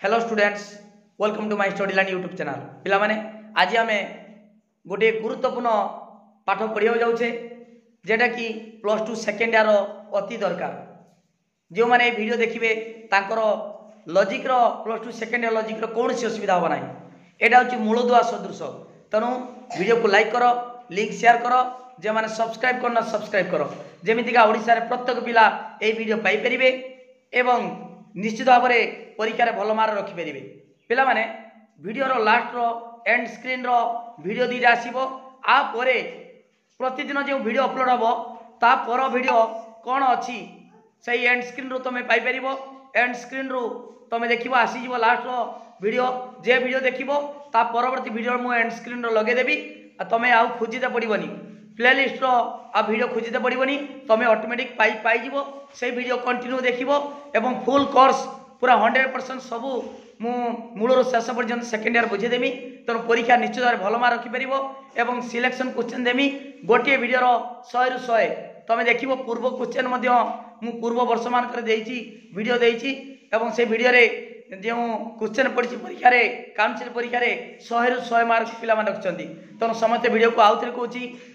Hello students, welcome to my study land YouTube channel. पिला माने आज आमे गोटे गुरुत्वपूर्ण पाठ पढ़िया जाऊे जेटा कि प्लस टू सेकेंड ईयर अति दरकार। जो मैंने वीडियो देखिए तांकर लॉजिक रो plus two second year logic रो कौन सी असुविधा होगा ना। यहाँ हूँ मूलदुआ सदृश। तेणु वीडियो को लाइक कर, लिंक शेयर कर, जो मैंने सब्सक्राइब करना सब्सक्राइब कर, जमीका ओडिशा रे प्रत्येक पिला यही वीडियो पाइपर एवं निश्चित भाव में परीक्षा भल मार्क रखिपारे। पिला माने वीडियो लास्ट रो एंड स्क्रीन रो वीडियो दीटा आसीबो। आ परे प्रतिदिन जो वीडियो अपलोड हम ता पर वीडियो कौन अच्छी से एंड स्क्रीन रू तुम पाइपर। एंड स्क्रीन रू तुम देखो आसीज लास्ट रो वीडियो जे वीडियो देखो ता परवर्ती वीडियो मुझे एंड स्क्रीन रो लगेदेवी। तुम आउ खोजते पड़ोनी प्लेलिस्ट आ वीडियो खोजते पड़ोनी, तुम ऑटोमेटिक पाइज से वीडियो कंटिन्यू देखो एवं फुल कोर्स पूरा 100% सबू मूल शेष पर्यटन सेकेंड ईयर बुझेदेमी। तेणु परीक्षा निश्चित भाव भल मार्क रखिपर एवं सिलेक्शन क्वेश्चन देमी गोटे वीडियोर 100 ରୁ 100। तुम देखो पूर्व क्वेश्चन मु पूर्व वर्ष मानक वीडियो देती एवं से वीडियो रे जो क्वेश्चन पड़ी परीक्षा काउंसिल परीक्षा 100 ରୁ 100 मार्क पिला रखिंट। तेणु समस्त वीडियो को आउ थे कहूँ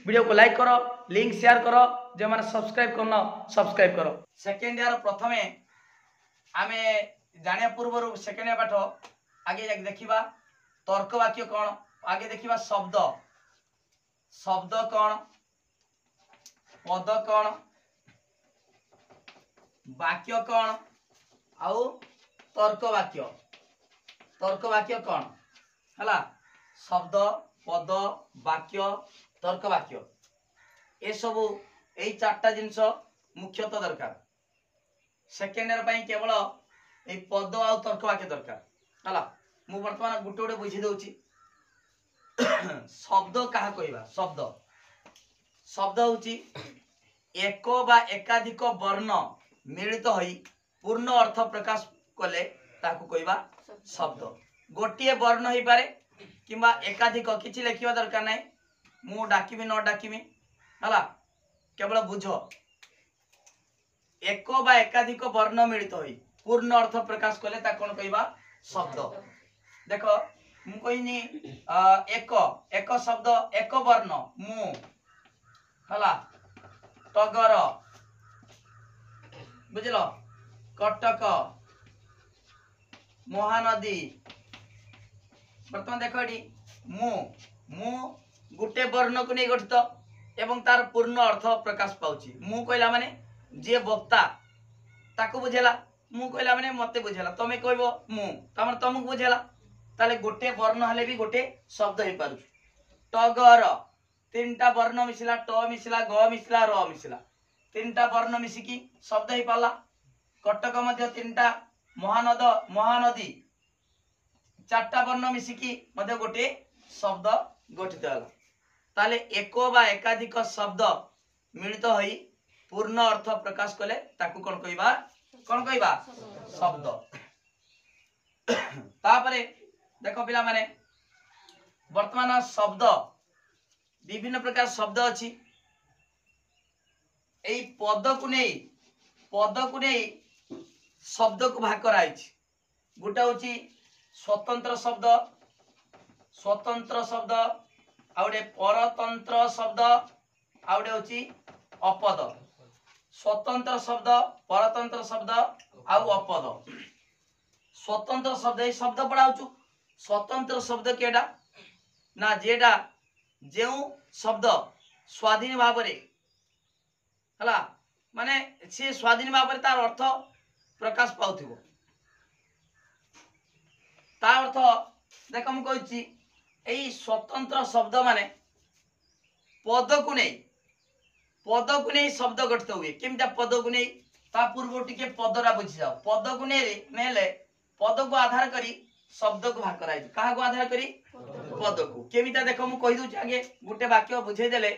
वीडियो को लाइक कर, लिंक शेयर कर, जो मैंने सब्सक्राइब करना सब्सक्राइब कर। सेकेंड ईयर प्रथम आम जाना पूर्व सेकेंड ईयर पाठ आगे देखा तर्क वाक्य कौन, आगे देखा शब्द शब्द कौन, पद कौन, वाक्य कौन आउ तर्क वाक्य कौन है। शब्द पद वाक्य तर्क वाक्य ये सब यही चार्टा जिनस मुख्यतः दरकार। सेकेंड ईयर केवल ये पद आ तर्क वाक्य दरकार है। मु बर्तमान गोटे गोटे बुझी दूची। शब्द क्या कहवा, शब्द शब्द हूँ एक बा एकाधिक वर्ण मिलित होई पूर्ण अर्थ प्रकाश कले ताकू कहवा शब्द। गोटे वर्ण हो पारे किंबा एकाधिक किसी लिखा दरकार ना। मु डाकिमी न डाकिमी है, केवल बुझ एक बा एकाधिक वर्ण मिलित होई पूर्ण अर्थ प्रकाश कले ता कौन कहवा शब्द। देख मु कहनी एक एक शब्द एक वर्ण मु है टगर बुझल कटक महानदी। बर्तमान देख ये मु मु गोटे वर्ण को नहीं गठित एवं तार पूर्ण अर्थ प्रकाश पाउची। मु कहला माने जे वक्ता ताको बुझेला, मु कहला माने मते बुझेला, तमे कहबो मु तमर तमको बुझेला, ताले गोटे वर्ण हले भी गोटे शब्द हो पारु। टगर तीनटा वर्ण मिसिला, ट मिसिला, ग मिसिला, र मिसिला, तीनटा वर्ण मिसिकी शब्द हो पाला। कटक मध्य तीनटा, महानद महानदी चारटा वर्ण मिसिकी मध्य गोटे शब्द गठित होला। ताले एक बा एकाधिक शब्द मिलित होई पूर्ण अर्थ प्रकाश कले ताकू कौन कहवा शब्द। तापरे देखो पिला माने वर्तमान शब्द विभिन्न प्रकार शब्द अच्छी। यही पद को नहीं शब्द को भाग कराई। गोटे हूँ स्वतंत्र शब्द आउटे परतंत्र शब्द आउटे हूँ अपद। स्वतंत्र शब्द परतंत्र शब्द आउ अपद। स्वतंत्र शब्द ये शब्द पढ़ाऊ। स्वतंत्र शब्द केटा ना जेटा जो शब्द स्वाधीन भाव है माने सी स्वाधीन भाव में तार अर्थ प्रकाश पाउथिबो। तार अर्थ देख मु कहूँ यही स्वतंत्र शब्द माने पद को नहीं शब्द गठित हुए। केमता पद को नहीं ता पूर्व टिके पदरा बुझी जाओ। पद को नेले पद को आधार करी शब्द को भाग कराई। कहा को आधार करी पद को। केमिता देख मु कहि दूची आगे गोटे वाक्य बुझे देले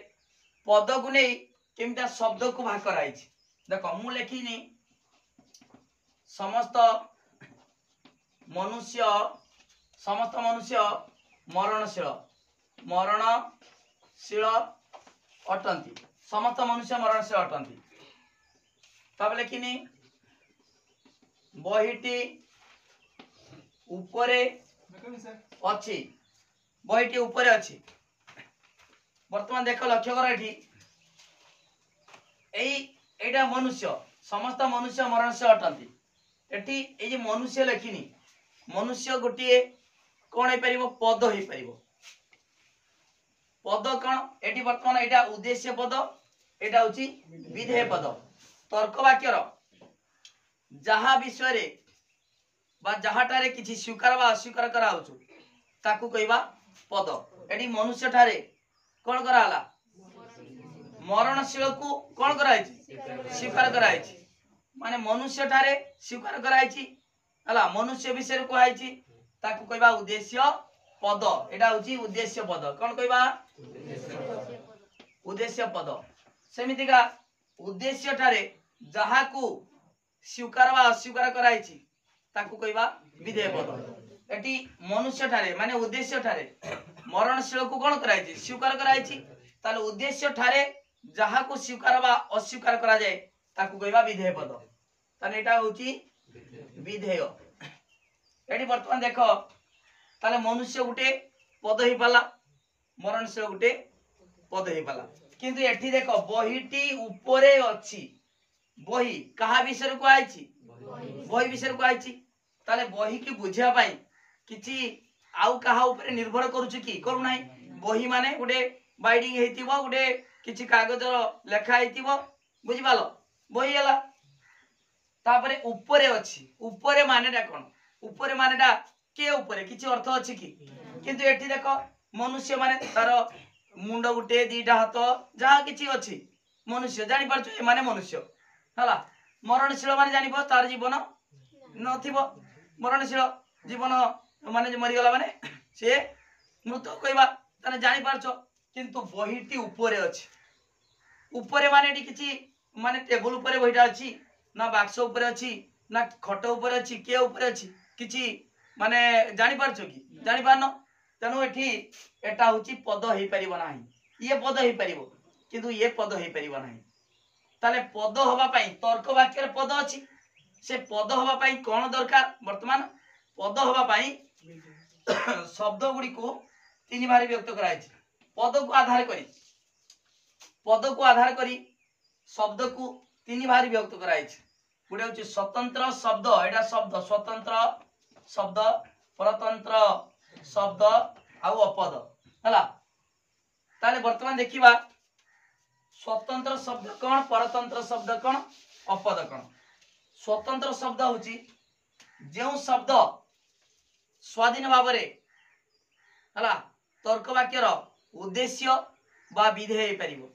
पद को नहीं केमिता शब्द को भाग कराई। देख मु लिखिनी समस्त मनुष्य मरणशील अटंती। समस्त मनुष्य मरणशील अटंती। तब लिखिनी बहिटी उपरे अच्छी बहीटी उपरे अच्छी बर्तमान देख लक्ष्य कर एटा मनुष्य समस्त मनुष्य मरणशील अटंती एटी ए मनुष्य लेखिनी मनुष्य गोटे कौन हो पार पद हो पार पद कौन एटी बर्तमान एटा उद्देश्य पद एटा हूँ विधेय पद तर्क वाक्यर जहा विषय रे बा जहाटारे किछि स्वीकार बा अस्वीकार करा होछु ताकू कहबा पद एटी मनुष्य ठारे कौन करा हला मरणशील को कौन कराइछि स्वीकार कराइछि माने मनुष्य ठारे स्वीकार कराइछि हला मनुष्य विषय को आइछि ताकू कहबा उद्देश्य पद एटा होछि उद्देश्य पद कौन कहबा उद्देश्य पद सेमितिका उद्देश्य ठारे जहा को स्वीकार बा अस्वीकार कराइछि ताकू कहबा विधेय पद एटी मनुष्य ठारे माने उद्देश्य ठारे मरणशील को कौन कराइछि स्वीकार कराइछि ताले उद्देश्य ठारे जहा को स्वीकार बा अस्वीकार करा जाए ताकू कहबा विधेय पद ताले एटा होछि विधेय एटी वर्तमान देखो ताले मनुष्य गुटे पद ही पाला मरणशील गुटे पद ही पाला किंतु एठी देखो बहीटी उपरे अछि बही कहा विषय को आइछि बही विषय को आइछि ताले बही की बुझिया पाई किछि आउ कहा ऊपर निर्भर करूछि कि करू नाही बही माने गुटे बाइडिंग हेतिबो गुटे किछि कागज लेखा हेतिबो बुझि पालो बही हला तापरे ऊपरे अछि ऊपरे मानेटा कोन ऊपरे मानेटा के ऊपरे किछि अर्थ अछि कि किंतु एठी देखो मनुष्य माने तार मुंड गुटे दीटा हाथ जहा किछि अछि मनुष्य जानि परछु ए माने मनुष्य हला मरणशील माने जानिबो तार जीवन नथिबो मरणशील जीवन माने मरि गला माने से मृत कहबा तने जानि परछो किंतु बहीटी ऊपरे अछि ऊपरे माने एटी किछि माने टेबल ऊपरे बहीटा अछि ना बाक्स ऊपरे अछि ना खट ऊपरे अछि के ऊपरे अछि किछि माने जानि परछो कि जानि पारनो तेनु एठी एटा होछि पद हेइ परिबो नाही ये पद हेइ परिबो किंतु ये पद हेइ परिबो नाही ताले पद होबा पई तर्क वाक्य रे पद अछि से पद होबा पई कोन दरकार वर्तमान पद होबा पई शब्द गुडी को तीन बार व्यक्त कराइ छै पद को आधार करी शब्द को तीन बार व्यक्त कराइ छै गुडे होछि स्वतंत्र शब्द एटा शब्द स्वतंत्र शब्द परतंत्र शब्द आउ अपद हला ताले वर्तमान देखिबा स्वतंत्र शब्द कौन परतंत्र शब्द कौन अपद कौन स्वतंत्र शब्द होची जो शब्द स्वाधीन भाव रे हला तर्क वाक्यर उद्देश्य बा विधेय परिबो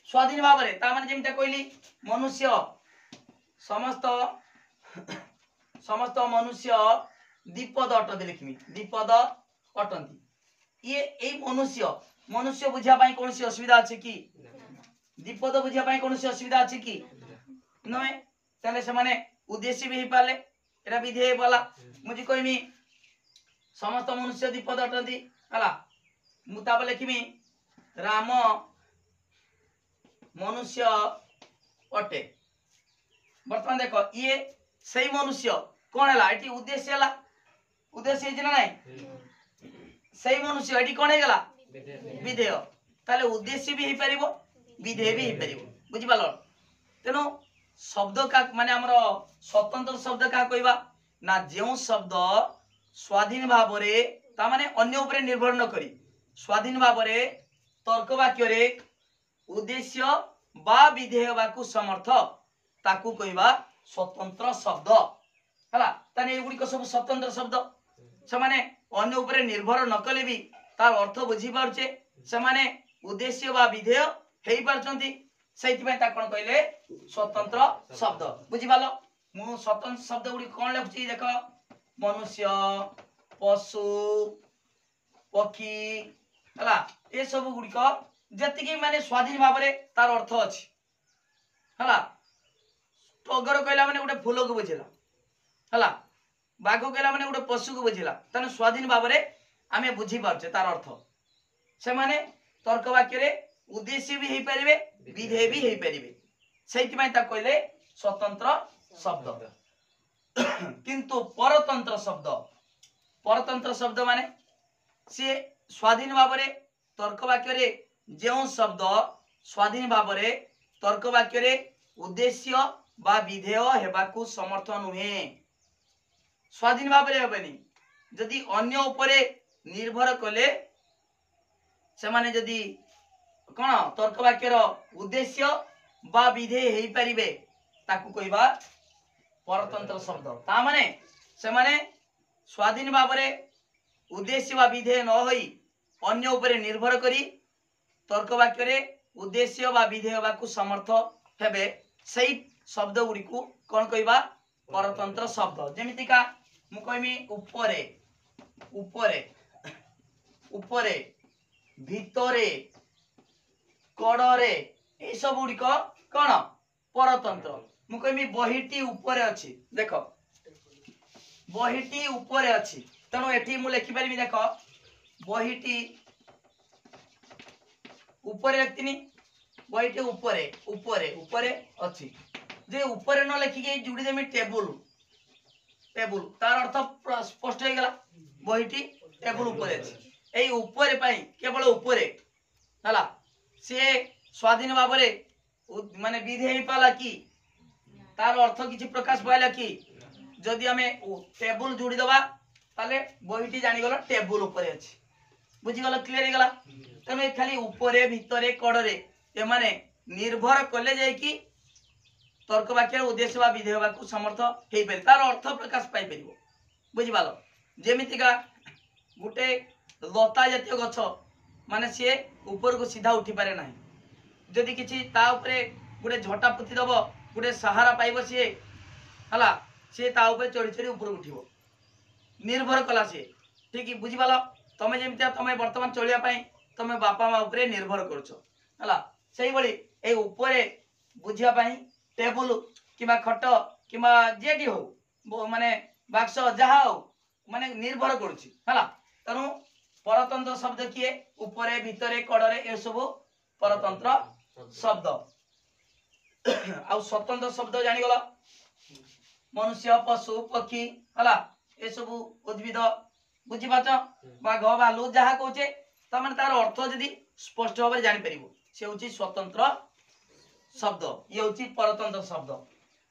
स्वाधीन भाव रे ता माने जेमते कहली मनुष्य समस्त समस्त मनुष्य द्विपद अटंती लिखमी द्विपद अटंती ये ए मनुष्य मनुष्य बुझिया पाई कोनसी असुविधा अछि कि द्विपद बुझिया पाई कोनसी असुविधा अछि कि नय तने से माने उद्देश्य भी पाले एरा विधेय वाला मुझे कहमी समस्त मनुष्य द्विपद अटंती हला मुताब लिखमी राम मनुष्य अटे वर्तमान देखो ये सही मनुष्य कौन है एटी उद्देश्य है उद्देश्य है ना नहीं सही मनुष्य एटी कौन है गला विधेय ताले उद्देश्य भी ही परिबो विधेय भी ही परिबो बुझि पालो तेनो शब्द का माने हमरो स्वतंत्र शब्द का कहबा ना जेउ शब्द स्वाधीन भाव रे ता माने अन्य ऊपर निर्भर न करी स्वाधीन भाव रे तर्क वाक्य रे उद्देश्य बा विधेय बाकु समर्थ ताकू कहबा स्वतंत्र शब्द हला ताने एगुडी को सब स्वतंत्र शब्द से माने अन्य ऊपर निर्भर न कले भी तार अर्थ बुझी पारछे से माने उद्देश्य बा विधेय हेई पारछंती सेति पय ता कोन कहले स्वतंत्र शब्द बुझी पालो मु स्वतंत्र शब्द गुडी कोन लेखछि देखो मनुष्य पशु पक्षी हला ए सब गुडी को जति की माने स्वाधीन भाव रे तार अर्थ अछि हला टगर कहला माने गोटे फूल को बुझिला हला बाघ कहला माने गोटे पशु को बुझिला तने स्वाधीन भाव रे आमे बुझी पारछे तार अर्थ से माने तर्क वाक्य रे उद्देश्य भी हेई परिबे विधेय भी हेई परिबे सेति पय ता कहले स्वतंत्र शब्द किंतु परतंत्र शब्द परतंत्र शब्द माने सी स्वाधीन भाव में तर्क वाक्य जो शब्द स्वाधीन भाव में तर्क वाक्य उद्देश्य बा विधेय हेबाकू समर्थ नुहे। स्वाधीन भाव में हेबनी जदि अन्य उपरे निर्भर कले से माने जदि कौन तर्क वाक्यर उद्देश्य बा विधेय हेई परिबे ताकू कहबा परतंत्र शब्द। ता माने से माने स्वाधीन भाव में उद्देश्य बा विधेय न होई अन्य उपरे निर्भर करी तर्क वाक्य उद्देश्य बा विधेय बाकू समर्थ हेबे सही शब्द गुड़ी को कौन कहबा परतंत्र शब्द। जेमितिका मु कहमी उपरे उपरे उपरे भितरे कड़रे ए सब गुड़ी कौन परतंत्र। मु कहमी बहीटी उपरे अछि देख बहीटी उपरे अछि तेणु एठी मु लिखि परिमी देख बहीटी उपरे लिखतिनी बहीटी उपरे उपरे उपरे अछि जे उपरे न लिखि के जुड़ी देमी टेबुल टेबुल तार अर्थ स्पष्ट हो गला बहीटी टेबुल उपरे अछि एई उपरे पाई केवल उपरे हला से स्वाधीन भाव में माने विधेय पाला कि तार अर्थ किछि प्रकाश पाइला कि जदि हमें टेबुल जोड़ी दबा ताले बहीटी जानी गला टेबुल उपरे अछि बुझी गला क्लियर हो गला। तेणु खाली उपरे भितरे कड़रे ए माने निर्भर कले जाय कि तर्क वाक्य उद्देश्य बा विधेय बाकू समर्थ हेई पारे तार अर्थ प्रकाश पाई परिबो बुझी पालो। जेमितिका गुटे लता जातीय गछ माने सी ऊपर को सीधा उठी पारे नाही जदि किछि ता ऊपरे गुटे झटा पुति दबो गुटे सहारा पाइबो सी हला सी ता ऊपर चढ़ी चढ़ी ऊपर उठिबो निर्भर कला सी ठीक बुझी पालो। तमे जेमितिया तमे वर्तमान चलिया पाई तमे बापा मा ऊपर निर्भर करछो हला सेही बळी ए ऊपरे बुझिया पाई टेबुल किबा खट किबा जेडी हो माने बाक्स जहा हो माने निर्भर करूची हला। तनु परतंत्र शब्द किए ऊपरे भितरे कड़रे ए सब परतंत्र शब्द। आ स्वतंत्र शब्द जानी गला मनुष्य पशु पक्षी हला ए सब उद्भिद बुझी पाच बाघ भालू जहा कहूचे तमाने तार अर्थ जदि स्पष्ट भाव में जानी परिबो से होची स्वतंत्र शब्द ये होची परतंत्र शब्द।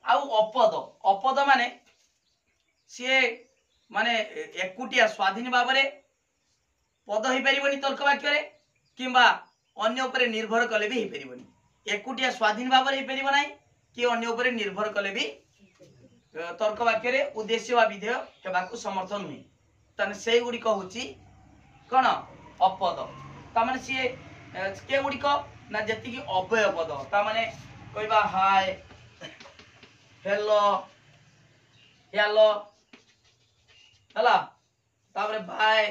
आउ अपद अपद माने सी माने एकुटिया स्वाधीन भाव में पद हो पारिबनी तर्क वाक्य किंबा अन्य उपरे निर्भर कले भी हो पारिबनी एकुटिया स्वाधीन भाव में हो पारिबो नाही कि अन्य उपरे निर्भर कले भी तर्क वाक्य उद्देश्य बा विधेय हेबाकू समर्थ नुहे ताने से गुड़िक होची कौन अपद तामाने सी के गुड़िक ना जेतिकी अव्यय पद तामाने कहबा हाय हेलो हेलो हला तापरे बाय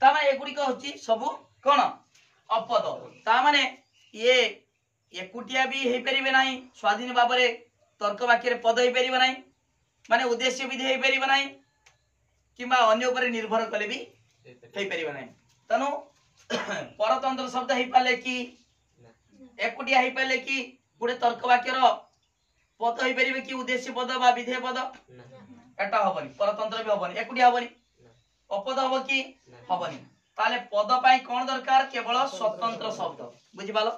तामाने ए गुड़िक होची सब कौन अपद तामाने ये एकुटिया भी हे परिबे नाही स्वाधीन भाव में तर्क वाक्य पद हो पारिबो नाही माने उद्देश्य विधेय हो पारिबो नाही किंबा अन्य उपरे निर्भर कले भी हेई परिबो नाही। तनु परतंत्र शब्द हेई पाले कि एकुटिया हेई पाले कि गुटे तर्क वाक्यर पद हेई परिबे कि उद्देश्य पद बा विधेय पद एटा हबनी परतंत्र भी हबनी एकुटिया हबनी अपद हबो कि हबनी ताले पद पाई कोन दरकार केवल स्वतंत्र शब्द बुझी पालो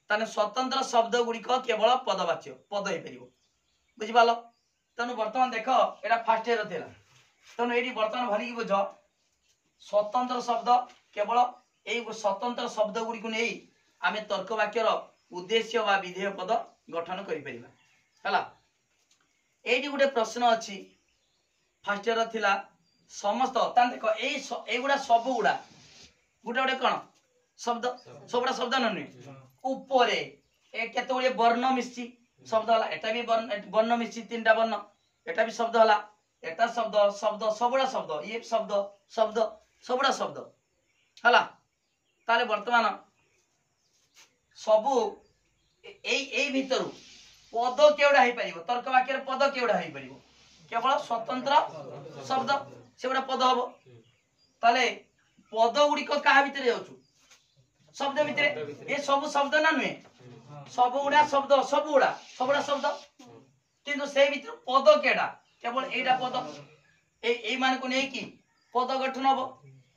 ताने स्वतंत्र शब्द गुड़िक केवल पदवाच्य पद हेई परिबो बुझी पालो। तनु वर्तमान देखो एटा फास्ट ईयर थिला तेणु ये बर्तमान भली बुझ स्वतंत्र शब्द केवल यही स्वतंत्र शब्द गुड़ी को नहीं आम तर्क वाक्यर उद्देश्य बा विधेय पद गठन करा ये गोटे प्रश्न अच्छी फास्ट ईयर थिला समस्त देख ये गुड़ा सब गुड़ा गोटे गोटे कौन शब्द सब शब्द न नुहे उपरे केते गुड़े वर्ण मिशी शब्द है एटा भी वर्ण मिशी तीन टा वर्ण एटा भी शब्द है एटा शब्द शब्द सबुड़ा शब्द ये शब्द शब्द सबुड़ा शब्द हला ताले वर्तमान सबु एई भितरु पद केउडा हेई परिबो तर्क वाक्य पद केउडा हेई परिबो केवल स्वतंत्र शब्द सेउडा पद हबो ताले पद गुडी को कहा भितर जाउछु शब्द भितर ए सब शब्द ना नुहे सब गुडा शब्द सबुड़ा शब्द किंतु से भितर पद केडा केवल एटा पद ए मान को नै कि पद गठन हम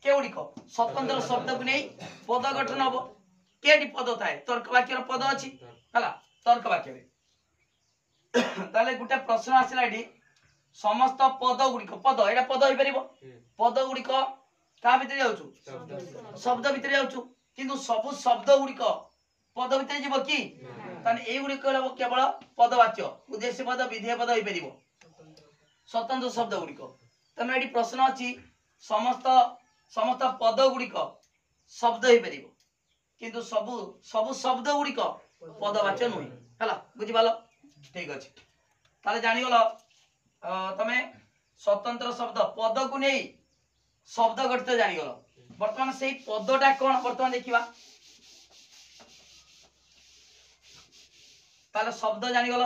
केगुड़िक स्वतंत्र शब्द को नहीं पद गठन हम केटी पद थाए तर्क वाक्यर पद अच्छी है तर्क वाक्य ताले गोटे प्रश्न आसला ये समस्त पद गुड़िक पद यहाँ पद हो पार पद गुड़िक क्या भितर जाऊँ शब्द भितर जाऊँ किंतु सब शब्द गुड़िक पद भितर जीव कि युड़िक केवल पदवाच्य उद्देश्य पद विधेय पद हो पार स्वतंत्र शब्द गुड़िक तेणु ये प्रश्न अच्छी समस्त समस्त पद गुड़िक शब्द हो पार किंतु सबु सबु शब्द गुड़िक पदवाच्य नुहे है बुझिपाल ठीक अच्छे ताले जानीगल तमे स्वतंत्र शब्द पद को नहीं शब्द गठित जानीगल बर्तमान से पदटा कौन बर्तमान देखा ताले शब्द जानीगल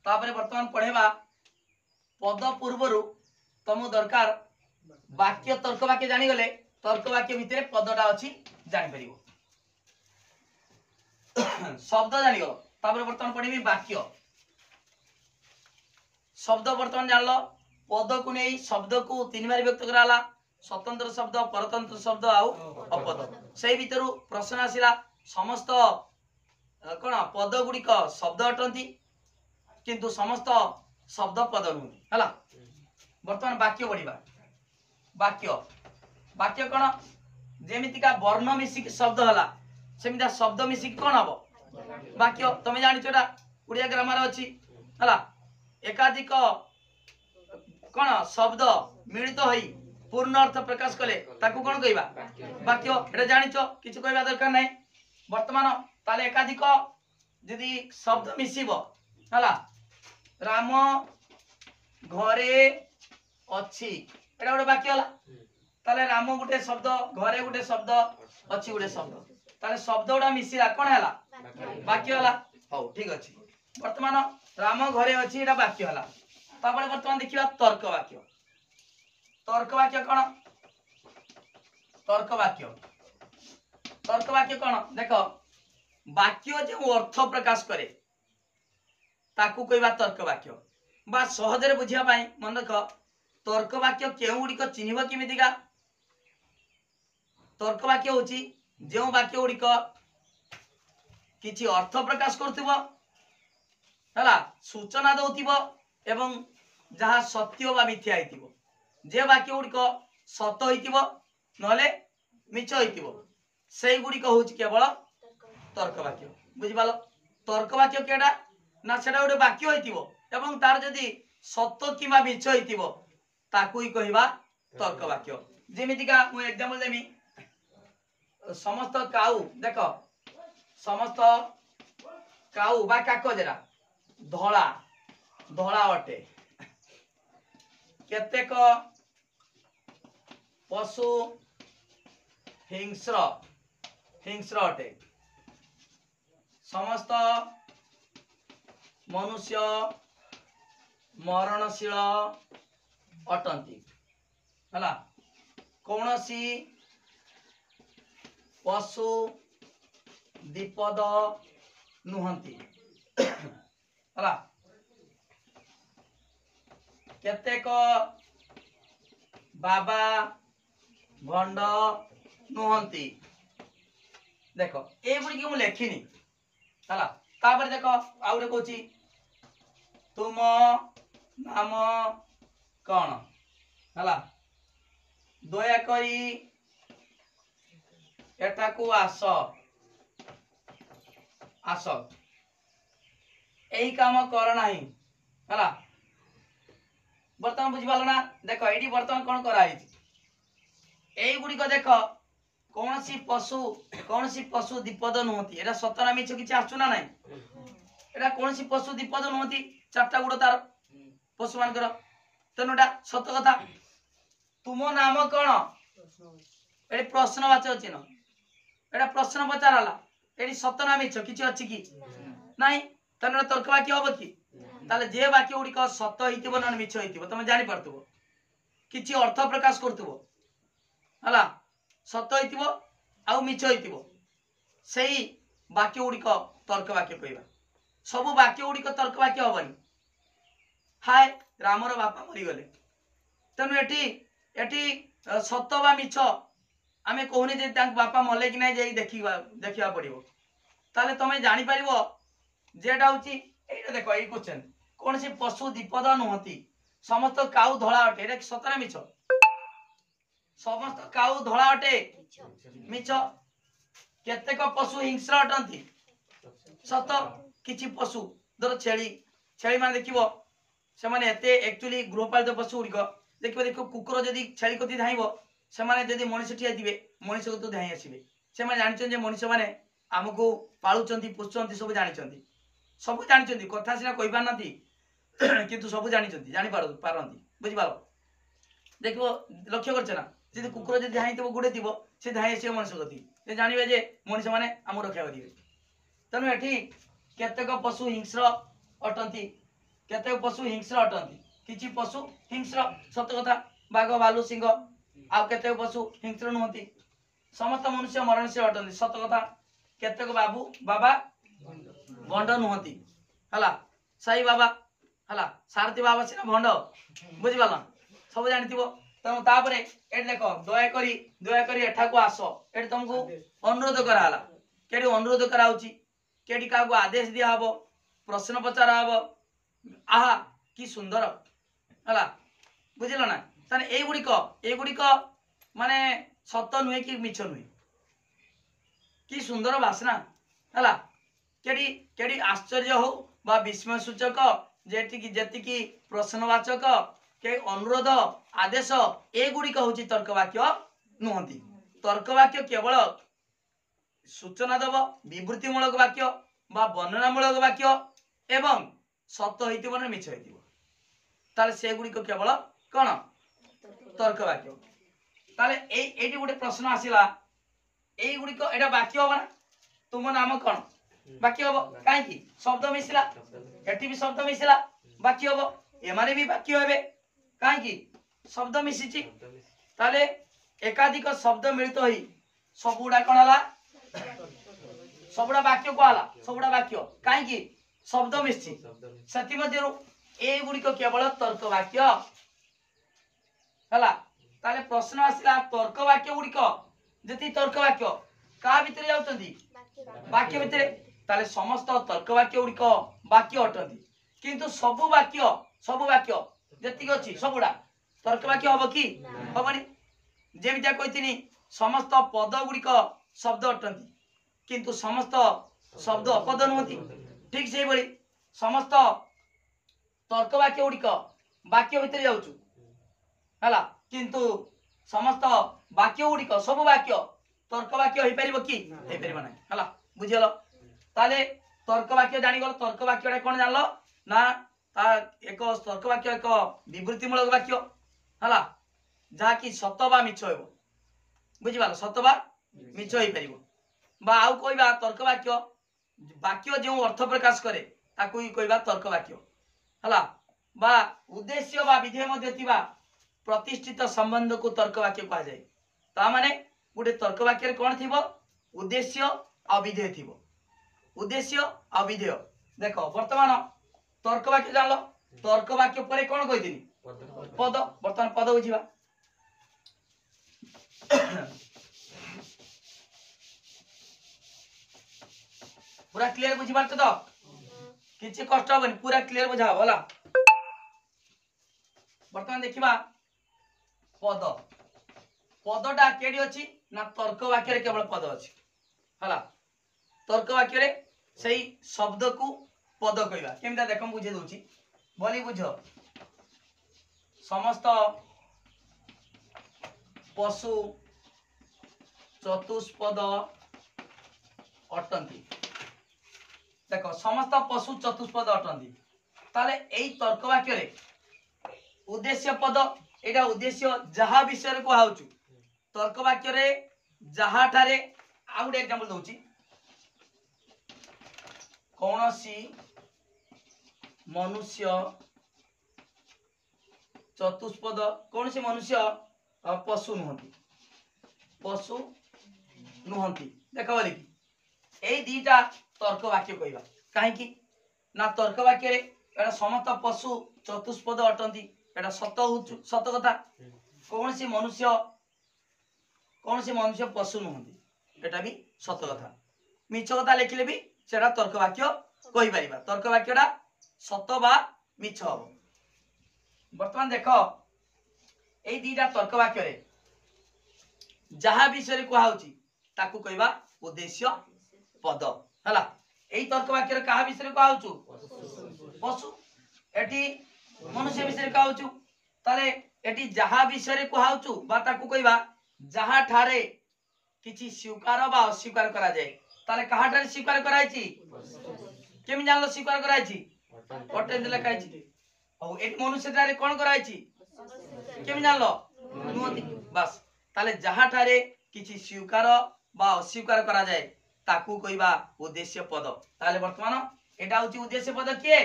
तापर बर्तमान पढ़ेबा पद पूर्वर तुम दरकार वाक्य तर्क वाक्य जानीगले तर्क वाक्य भितर पदटा अच्छी जापर शब्द जानीगल तापर बर्तमान पढ़ी वाक्य शब्द बर्तमान जान लो पद को नहीं शब्द को तीन बार व्यक्त कराला स्वतंत्र शब्द परतंत्र शब्द आउ अपद से भीतर प्रश्न आसिला समस्त कौन पद गुड़िक शब्द अटंती किंतु समस्त शब्द पद नुह है बर्तमान वाक्य बढ़िबा वाक्य वाक्य कौन जेमितिका वर्ण मिसिक शब्द है सेमिता शब्द मिसिक कौन हम वाक्य तुम जानिछ ओडिया ग्रामर अच्छी है एकाधिक कौन शब्द मिलित हो पूर्ण अर्थ प्रकाश कले ताकू कौन कहवा वाक्य एटा जानिछ किछ कहवा दरकार नहीं वर्तमान ताले एकाधिक यदि शब्द मिसिब है राम घरे अच्छी एटा गोटे वाक्य है ताले राम गोटे शब्द घरे गोटे शब्द अच्छी गोटे शब्द ताले शब्द गुड़ा मिसिला कौन है वाक्य है हौ ठीक अच्छे वर्तमान राम घरे अच्छी एटा वाक्य है तापर वर्तमान देखिए तर्क वाक्य कौन तर्क वाक्य कौन देख वाक्य जो अर्थ प्रकाश करे ताकू कहवा तर्क वाक्य बा सहजरे बुझिया मन देख तर्क वाक्य केउ गुड़िक चिन्हब केमितिका तर्क वाक्य होची जो वाक्य गुड़िक किछि अर्थ प्रकाश करथिबो हला सूचना दउथिबो एवं जहाँ सत्य बा मिथ्या होइतिबो जे वाक्य गुड़िक सत होइतिबो नले मिछ होइतिबो सेई गुड़िक होची केवल तर्क वाक्य बुझिपालो तर्क वाक्य केडा ना सेडा गोटे वाक्य होइतिबो एवं तार जदि सत्य किबा मिछ होइतिबो ताकू ही कहवा तर्क वाक्य जेमितिका मु एग्जांपल देमी समस्त काऊ देख समस्त काऊ बा काकजरा धला धला अटे केतेक पशु हिंस्र हिंस्र अटे समस्त मनुष्य मरणशील अटंती हला कौनसी पशु विपद नुहंती हला केतेक बाबा भंड नुहंती देख ये गुड़ी की मुझे लिखिनी है तापर देख आउ गोटे कहूँ तुम नाम कौन है दयाकरी एटाकू आस आस यही काम कर ना है बर्तमान बुझिपाल ना देख ये बर्तमान कौन कराई गुड़िक देख कौन सी पशु विपद नुहति एटा सतना मिछ किछि आसु ना नहीं एटा कौन सी पशु विपद नुहति चारटा गुड़ तार पशु मानकर तेनुटा सत कथा तुम नाम कौन ये प्रश्नवाचक चिन्ह एटा प्रश्न पचाराला ये सतना मिछ किछि अछि कि नहीं तेनु तर्क वाक्य हम कि ताले जे वाक्य गुड़िक सत होइतिबो न मिछ होइतिबो तुम जानि पारतुबो किछि अर्थ प्रकाश करतुबो हला सत होइतिबो आउ मिछ होइतिबो सेही वाक्य गुड़िक तर्क वाक्य कहबा सब वाक्य गुड़िक तर्क वाक्य हबनी हाय रामर बापा मरी गले तेनु एटी सत बा मिछ आमे कहूनी जे तांक बापा मले कि नहीं देखा पड़ो ताले तुम जापर जेटा हूँ ये देख ये क्वेश्चन कौन सी पशु द्विपद नुहति समस्त काऊ धला अटे एटा सतरे मिछ समस्त काऊ धला अटे मिछ केतेक पशु हिंस्र अटंती सत किछि पशु धर छेली छेली माने देखिबो से माने एते एक्चुअली गृहपालित पशु गुड़िक देखो कुकुर जदि छेली कति धाइबो से माने जदि मनीष ठिया दिबे मनीष को धाई आसीबे से माने जानिछन जे मनीष माने हमको पालुचंती पुछचंती सब जानिछंती कथा सिना कहि पारनती किंतु सब जानी पारंती बुझि पारो देखो लक्ष्य करछे ना जदि कुकुर जदि धाई देबो गुडे दिबो से धाई आसीबे मनीष कति से जानिबे जे मनीष माने हम रक्षा करिवे तेणु एठी केतेक पशु हिंस्र अटंती केतेक पशु हिंस्र अटंती किछि पशु हिंस्र सत कथा बाघ भालू सिंह आउ केतेक पशु हिंस्र नुहंती समस्त मनुष्य मरणशील अटंती सत कथा केतेक बाबा भंड नुहंती हला साई बाबा हला सारथी बाबा सिना भंड बुझि पाला सब जानिथिबो तेणु तापरे एठी देखो दया करी एठा को आस एठी तुमको अनुरोध करा हला केडी अनुरोध करा होची केडी का आदेश दिया हबो प्रश्न पचारा हबो आहा कि सुंदर हला बुझिलो ना ताने ए गुड़िक माने सत नुहे कि मिछ नुहे कि सुंदर बासना हला केडी केडी आश्चर्य हो बा विस्मय सूचक जेतिकी प्रश्नवाचक के अनुरोध आदेश ए गुड़िक होची तर्क वाक्य नुहंती तर्क वाक्य केवल सूचना दब विवृत्तिमूलक वाक्य बा वर्णनामूलक वाक्य एवं सत होइतिबो ना मिछ होइतिबो ताले से गुड़िक केवल कौन तर्क वाक्य ताले एटी गोटे प्रश्न आसिला एई गुड़िक एटा वाक्य होबा ना तुम नाम कौन वाक्य होबो काहे कि शब्द मिसिला एटी भी शब्द मिसिला वाक्य होबो एमाने भी वाक्य हेबे काहे कि शब्द मिसिची ताले एकाधिक शब्द मिलित होई सबुडा कोन हला सबुडा वाक्य को हला सबुडा वाक्य काहे कि शब्द मिसची सती मध्यरु ए गुड़िक केवल तर्क वाक्य हला ताले प्रश्न आसिला तर्क वाक्य गुड़िक जति तर्क वाक्य का भितरे जाउतंती वाक्य भितरे ताले समस्त तर्क वाक्य गुड़िक वाक्य अटंती किंतु सबु वाक्य जति अछि सबुडा तर्क वाक्य हबो कि हबनी जेमितिया कहितिनी समस्त पद गुड़िक शब्द अटंती किंतु समस्त शब्द अपद नुहंती ठीक से बड़ी समस्त तर्क वाक्य गुड़िक वाक्य भितर जाउछु हला किंतु समस्त वाक्य गुड़िक सब वाक्य तर्क वाक्य होई परिबो कि होई परिबो नै हला बुझियलो ताले तर्क वाक्य जानि गलो तर्क वाक्य कोन जानलो ना ता एक तर्क वाक्य एक विवृत्तिमूलक वाक्य हला जहा कि सत बा मिछ हेबो बुझि पालो सत बा मिछ होई परिबो बा आउ कहबा तर्क वाक्य वाक्य जो अर्थ प्रकाश करे ताकू ही कहबा तर्क वाक्य हला बा उद्देश्य बा विधेय मध्ये थिबा प्रतिष्ठित संबंध को तर्क वाक्य कहा जाए ता माने गोटे तर्क वाक्य रे कोन थिबो उद्देश्य आ विधेय थिबो उद्देश्य आ विधेय देखो वर्तमान तर्क वाक्य जानलो तर्क वाक्य परे कोन कहिदिनी पद वर्तमान पद बुझिबा पूरा क्लियर बुझी पारछ तो किछि कष्ट होबनी पूरा क्लियर बुझा होला वर्तमान देखिबा पद पदटा केडी अछि ना तर्क वाक्य रे केवल पद अछि हला तर्क वाक्य रे सही शब्द को पद कहबा केमता देखम बुझे दोछि बोली बुझो समस्त पशु चतुष्पद अटंती देखो समस्त पशु चतुष्पद अटंती ताले एई तर्क वाक्य रे उद्देश्य पद एटा उद्देश्य जहा विषय रे कहउछु तर्क वाक्य रे जहा ठारे आ गुटे एग्जांपल दोछि कोनोसी मनुष्य चतुष्पद कोनोसी मनुष्य पशु नुहंती देखो बोली एई दीटा तर्क वाक्य कहबा काहे कि ना तर्क वाक्य रे एटा समस्त पशु चतुष्पद अटंती एटा सत कथा कौन सी मनुष्य पशु नुहति एटा भी सत कथा मिछ कथा लिखिले भी सेटा तर्क वाक्य कहि परिबा तर्क वाक्यटा सत बा मिछ हबो वर्तमान देखो एई दीटा तर्क वाक्य रे जहा विषय रे कहउची ताकू कहबा उद्देश्य पद हला एई तर्क वाक्य रे कहा विषय रे कहउचू पशु एटी मनुष्य विषय रे कहउचू ताले एटी जहा विषय रे कहउचू बा ताकू कहबा जहा ठारे किछि स्वीकार बा अस्वीकार करा जाय ताले कहा ठारे स्वीकार कराइची केमि जानलो स्वीकार कराइची पटे दिला काइची औ एटी मनुष्य ठारे कोन कराइची केमि जानलो नुहति बस ताले जहा ठारे किछि स्वीकार बा अस्वीकार करा जाय ताकू कहबा उद्देश्य पद ताले वर्तमान एटा होची उद्देश्य पद के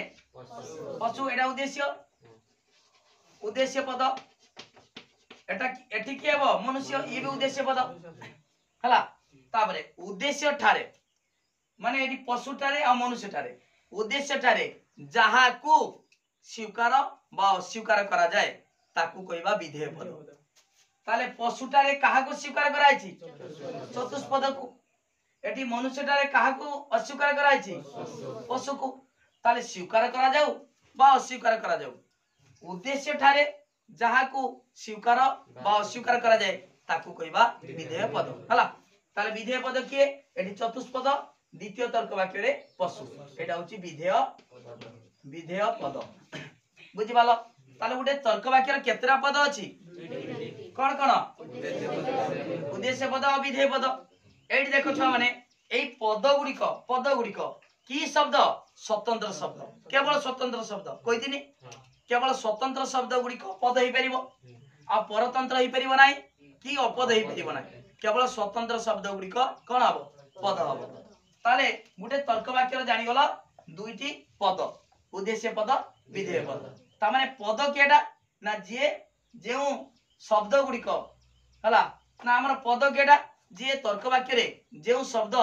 पशु एटा उद्देश्य पद एटा एठी के हबो मनुष्य ये भी उद्देश्य पद हला ताबरे उद्देश्य ठारे माने एठी पशु ठारे आ मनुष्य ठारे उद्देश्य ठारे जहा को स्वीकार बा अस्वीकार करा जाय ताकू कहबा विधेय पद ताले पशु ठारे काहा को स्वीकार कराइछि चतुष्पद को एठी मनुष्य ठारे काहा को अस्वीकार कराइछि पशु को ताले स्वीकार करा जाऊ बा अस्वीकार करा जाऊ उद्देश्य ठारे जहा को स्वीकार बा अस्वीकार करा जाय ताकू कहबा विधेय पद हला ताले विधेय पद के एठी चतुष्पद द्वितीय तर्क वाक्य रे पशु एटा होची विधेय पद बुझि पालो ताले गुटे तर्क वाक्य रे केतरा पद अछि कोन कोन उद्देश्य पद और विधेय पद एठी देखो छुआ माने एई पद गुड़िक की शब्द स्वतंत्र शब्द केवल स्वतंत्र शब्द कोइ दिनी केवल स्वतंत्र शब्द गुड़िक पद हेई परिबो आ परतंत्र हेई परिबो नाही की अपद हेई परिबो नाही केवल स्वतंत्र शब्द गुड़िक कोन हबो पद हबो ताले गुटे तर्क वाक्य रे जानि गलो दुईटी पद उद्देश्य पद विधेय पद ता माने पद केडा ना जे जेउ शब्द गुड़िक हला ना हमर पद केडा जे तर्क वाक्य रे जेउ शब्द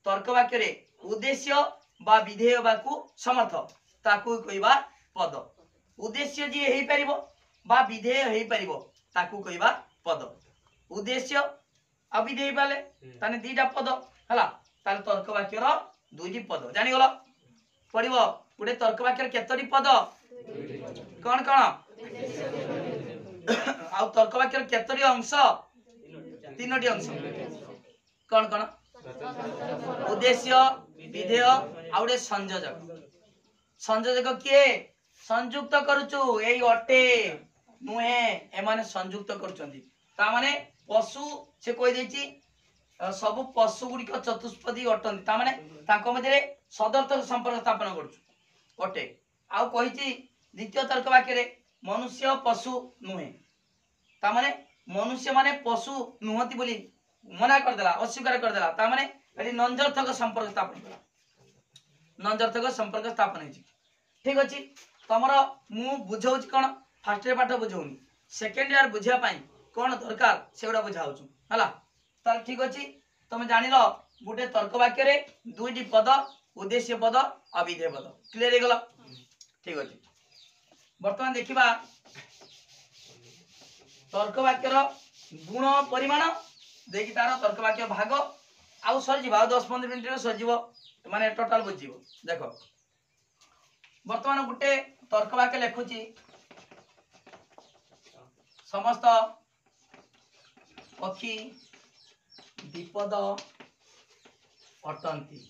तर्क वाक्य रे उद्देश्य बा विधेय बाकू समर्थ ताकू कहबा पद उद्देश्य जे हेई परिबो बा विधेय हेई परिबो ताकू कहबा पद उद्देश्य आ विधेय बाले ताने दीटा पद हला ताले तर्क वाक्य रो दुईटी पद जानि गलो पडिबो गुटे तर्क वाक्य रे केतोटी पद कोन कोन आ तर्क वाक्य रे केतोटी अंश तीनोटी अंश कोन कोन उद्देश्य विधेय आउडे संयोजक किए संयुक्त करूचु एई अटे नुहे ए माने संयुक्त करूचंती ता माने पशु से कोइ देछि सब पशु गुडी को चतुष्पदी अटंती ता माने ताको मध्ये सदर्थक संपर्क स्थापन करूचु अटे आउ कहिछि द्वितीय तर्क वाक्य रे मनुष्य पशु नुहे ता माने मनुष्य माने पशु नुहति बोली मना कर देला अस्वीकार कर देला ता माने एटी नंजर्थक संपर्क स्थापन हेछि ठीक अछि तमरो मु बुझौछि कोन फर्स्ट रे पाठ बुझौनी सेकंड ईयर बुझिया पई कोन दरकार सेगुडा बुझाउछु हला ताल ठीक अछि तुम जानिलो गुटे तर्क वाक्य रे दुईटी पद उद्देश्य पद आ विधेय पद क्लियर हे गेला ठीक अछि वर्तमान देखिबा तर्क वाक्य रो गुण परिमाण देखि तार तर्क वाक्य भाग आउ सर जीवा 10-15 मिनिट रे सर जीवो माने टोटल बुझिबो देखो वर्तमान गुटे तर्क वाक्य लेखुची समस्त पक्षी विपद अटंती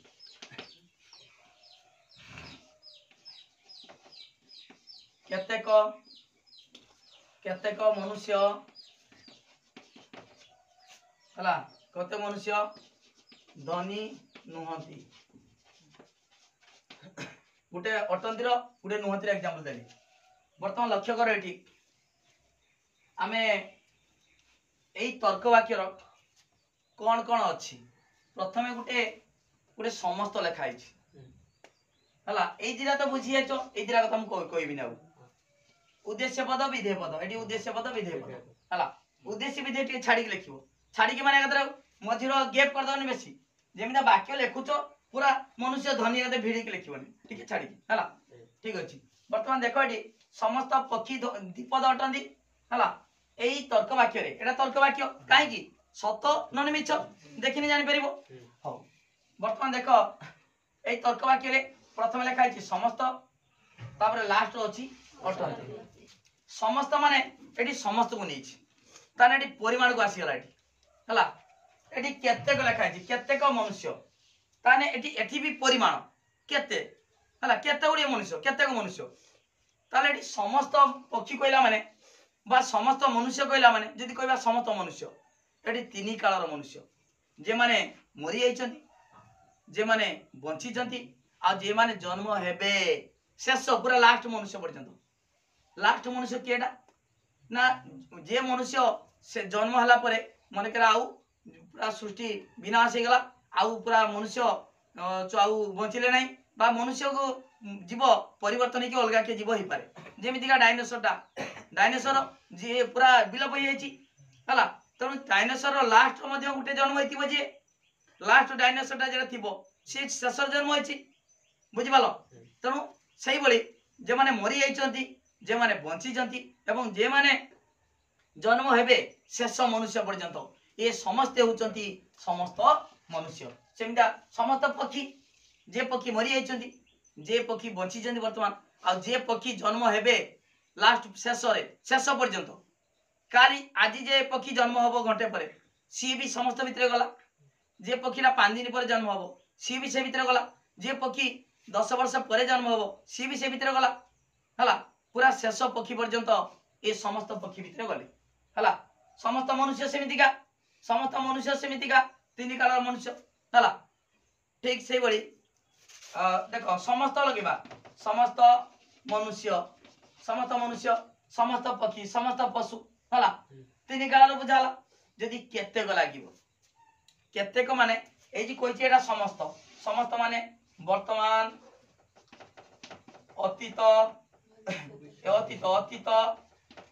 केतेक मनुष्य हला कते मनुष्य धनी नुहति गुटे अटंतीर गुटे नुहतिर एग्जांपल देली वर्तमान लक्ष्य कर एठी आमे एई तर्क वाक्यर कोन कोन अछि प्रथमे गुटे समस्त लेखा आइछि हला एई दिरा तो बुझी आछो एई दिरा कथा हम कहबी ना उद्देश्य पद विधेय पद एठी उद्देश्य पद विधेय पद हला उद्देश्य विधेय टे छाडी के लिखिबो छाडी के माने कतरा मझिरो गैप कर दउनी बेसी जेमिना वाक्य लेखुचो पूरा मनुष्य धनी आदे भिड़ी के लिखिबनी ठीक है छाडी हला ठीक अछि वर्तमान देखो एठी समस्त पक्षी द्विपद अटंदी हला এই তর্ক বাক্যরে এটা তর্ক বাক্য কাহিকি সত নন মিছ দেখিনি জানি পারিব হও বর্তমান দেখো এই তর্ক বাক্যরে প্রথমে লেখা আছে সমস্ত তারপরে লাস্ট আছে অটন্তি সমস্ত মানে এটি সমস্ত কো নেইছি তানে এটি পরিমাণ কো আসি গলা এটি হলা এটি কেতেক লেখা আছে কেতেক মনুষ্য তানে এটি भी परिमाण केते हला केते गुडी मनुष्य केते को मनुष्य ताले एटी समस्त पक्षी कहला माने बा समस्त मनुष्य कहला माने जदि कहबा समस्त मनुष्य एटी तीन कालर मनुष्य जे माने मरि जाइछन्ती जे माने बंची जंती आ जे माने जन्म हेबे शेष पूरा लास्ट मनुष्य पर्यंत लास्ट मनुष्य केडा ना जे मनुष्य से जन्म हला परे मन करा आउ पूरा सृष्टि विनाश हे गला आउ पूरा मनुष्य आउ बंचिले नहीं बा मनुष्य को जीव परिवर्तन की अलग के जीव हो पारे जेमितिका डायनासोर जी पूरा विलोप हो जाइए तेणु डायनासोर लास्ट गोटे जन्म हो जे लास्ट डायनासोर जेटा थी सी शेष जन्म हो बुझिपाल तेणु से भाई जे मैंने मरी जाइए जे मैंने बंची एवं जे मैंने जन्म हेबे शेष मनुष्य पर्यंत ये समस्ते होचंती समस्त मनुष्य सेमिता समस्त पक्षी जे पक्षी मरी जाइछन्ती जे पक्षी बंची जंती वर्तमान आ जे पक्षी जन्म हेबे लास्ट शेष पर्यंत काली आज जे पक्षी जन्म हबो घंटे परे सी भी समस्त भितरे गला जे पक्षीरा 5 दिन पर जन्म हबो सी भी से भितरे गला जे पक्षी 10 वर्ष पर जन्म हबो सी भी से भितरे गला हला पूरा शेष पक्षी पर्यंत ये समस्त पक्षी भितरे गले हला समस्त मनुष्य सेमितिका तीन कालर मनुष्य हला ठीक से बड़ी देखो समस्त लगेबा समस्त मनुष्य समस्त पक्षी समस्त पशु हला तीन कालर बुझाला जदि केतेक लागिवो केतेक माने ए जे कहिछि एटा समस्त माने वर्तमान अतीत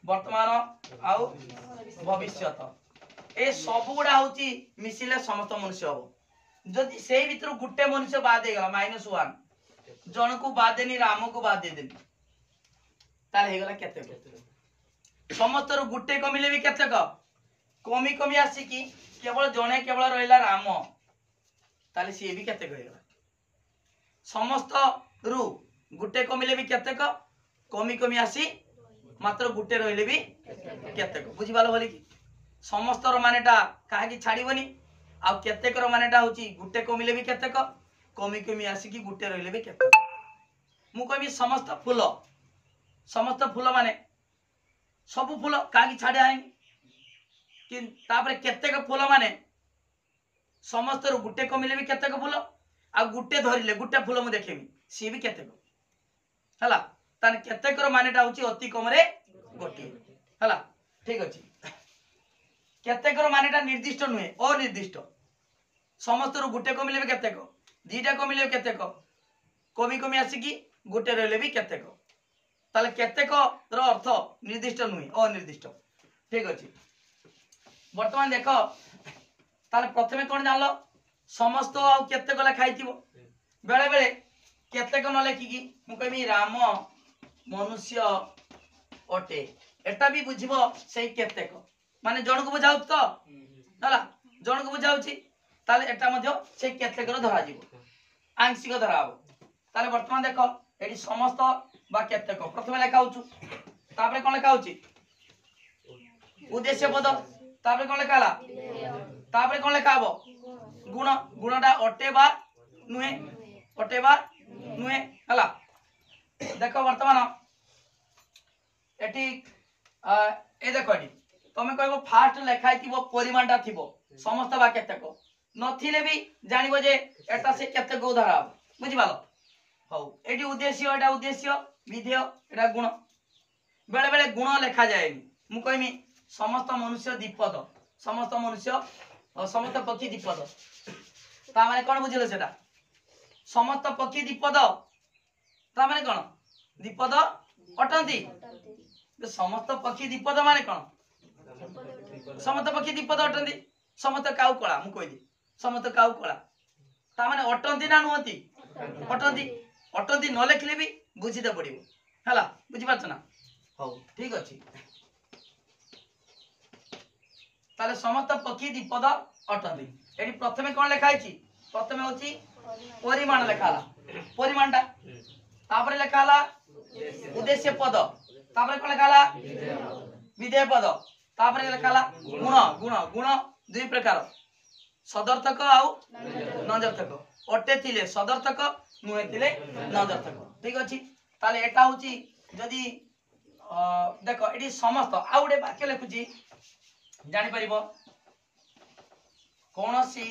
वर्तमान आउ भविष्यत ए सब गुड़ा हूँ मिसिले समस्त मनुष्य हम जदि से भर गोटे मनुष्य बाद गला -1 जन को बाद देनी राम को बाद देदेनी ताले केते समस्त गोटे कमिले भी केतेक कमी कमी आसिकी केवल जने केवल रहिला राम ताले सी भी केतेक होइगला समस्त रु गोटे कमिले भी केतेक कमी कमी आसी मात्र गोटे रहिले भी केतेक बुझी बालो बोली कि समस्त मानेटा कहीं छाड़बनी आ केतेकर मानेटा होची गुटे कमिले भी केतेक कमी कमी आसिकी गुटे रहिले भी केतेक मु कहबी समस्त फूल माने सब फूल कहीं छाड़ा है कि तापर केतेक फूल माने समस्त गुटे कमिले भी केतेक फूल आ गुटे धरिले गुटे फूल मु देखेबी सी भी केतेक हला ताने केतेकर मानेटा होची अति कम रे गोटी हला ठीक अछि केतेकर मानेटा निर्दिष्ट नुहे अनिर्दिष्ट समस्त गोटे कमिले भी केतेक दीटा कमिले केतेक कमी कमी आसिकी गोटे रहिले भी केतेक ताले केतेक रो अर्थ निर्दिष्ट नुहे अनिर्दिष्ट ठीक अछि वर्तमान देखो ताले प्रथमे कोन जानलो समस्त आ केतेक लिखाई थिबो बेले बेले केतेक न लेखिकी मु कहबी राम मनुष्य अटे एटा भी बुझिबो सेही केतेक माने जन को बुझाउ तो हला जन को बुझाउची ताले एटा मध्य से केतेक रो धरा जीवो आंशिक धराबो ताले वर्तमान देखो एडी समस्त बा केतेक प्रथमे लेखा होचु तापरे कोन लेखा होची उद्देश्य पद तापरे कोन लेखा हला तापरे कोन लेखा हबो गुण गुणटा अटे बा नुहे हला देखो वर्तमान एटी ए देखो एटी तमे कहबो फास्ट लेखाई थिबो परिमाणटा थिबो समस्त बा केतेक नथिले भी जानिबो जे एटा से केतेक उदाहरण बुझि पालो हौ एटी उद्देश्य विधेय एटा गुण बेले बेले गुण लेखा जाएनी मु कहमी समस्त मनुष्य द्विपद समस्त मनुष्य समस्त पक्षी द्विपद ता माने कोन बुझिलो सेटा समस्त पक्षी द्विपद ता माने कोन द्विपद अटंती समस्त पक्षी द्विपद माने कोन समस्त पक्षी द्विपद अटंती समस्त काउ कला मु कहली समस्त काउ कला ता माने अटंती ना नुहती अटंती न लेखले भी बुझिते पड़िबो हला बुझि पाछ ना हौ ठीक अछि ताले समस्त पक्षी द्विपद अटंती एटी प्रथमे कोन लेखा आइछि प्रथमे होछि परिमाण लेखाला परिमाणटा तापर लेखाला उद्देश्य पद तापर कोन लेखाला विधेय पद तापर लेखाला गुण गुण गुण दुई प्रकार सदर्थक आउ नंजर्थक अटे थिले सदर्थक नुहे थिले नंजर्थक ठीक अछि ताले एटा होछि जदी देखो एटी समस्त आउ गोटे वाक्य लिखुची जानि परिबो कोनोसी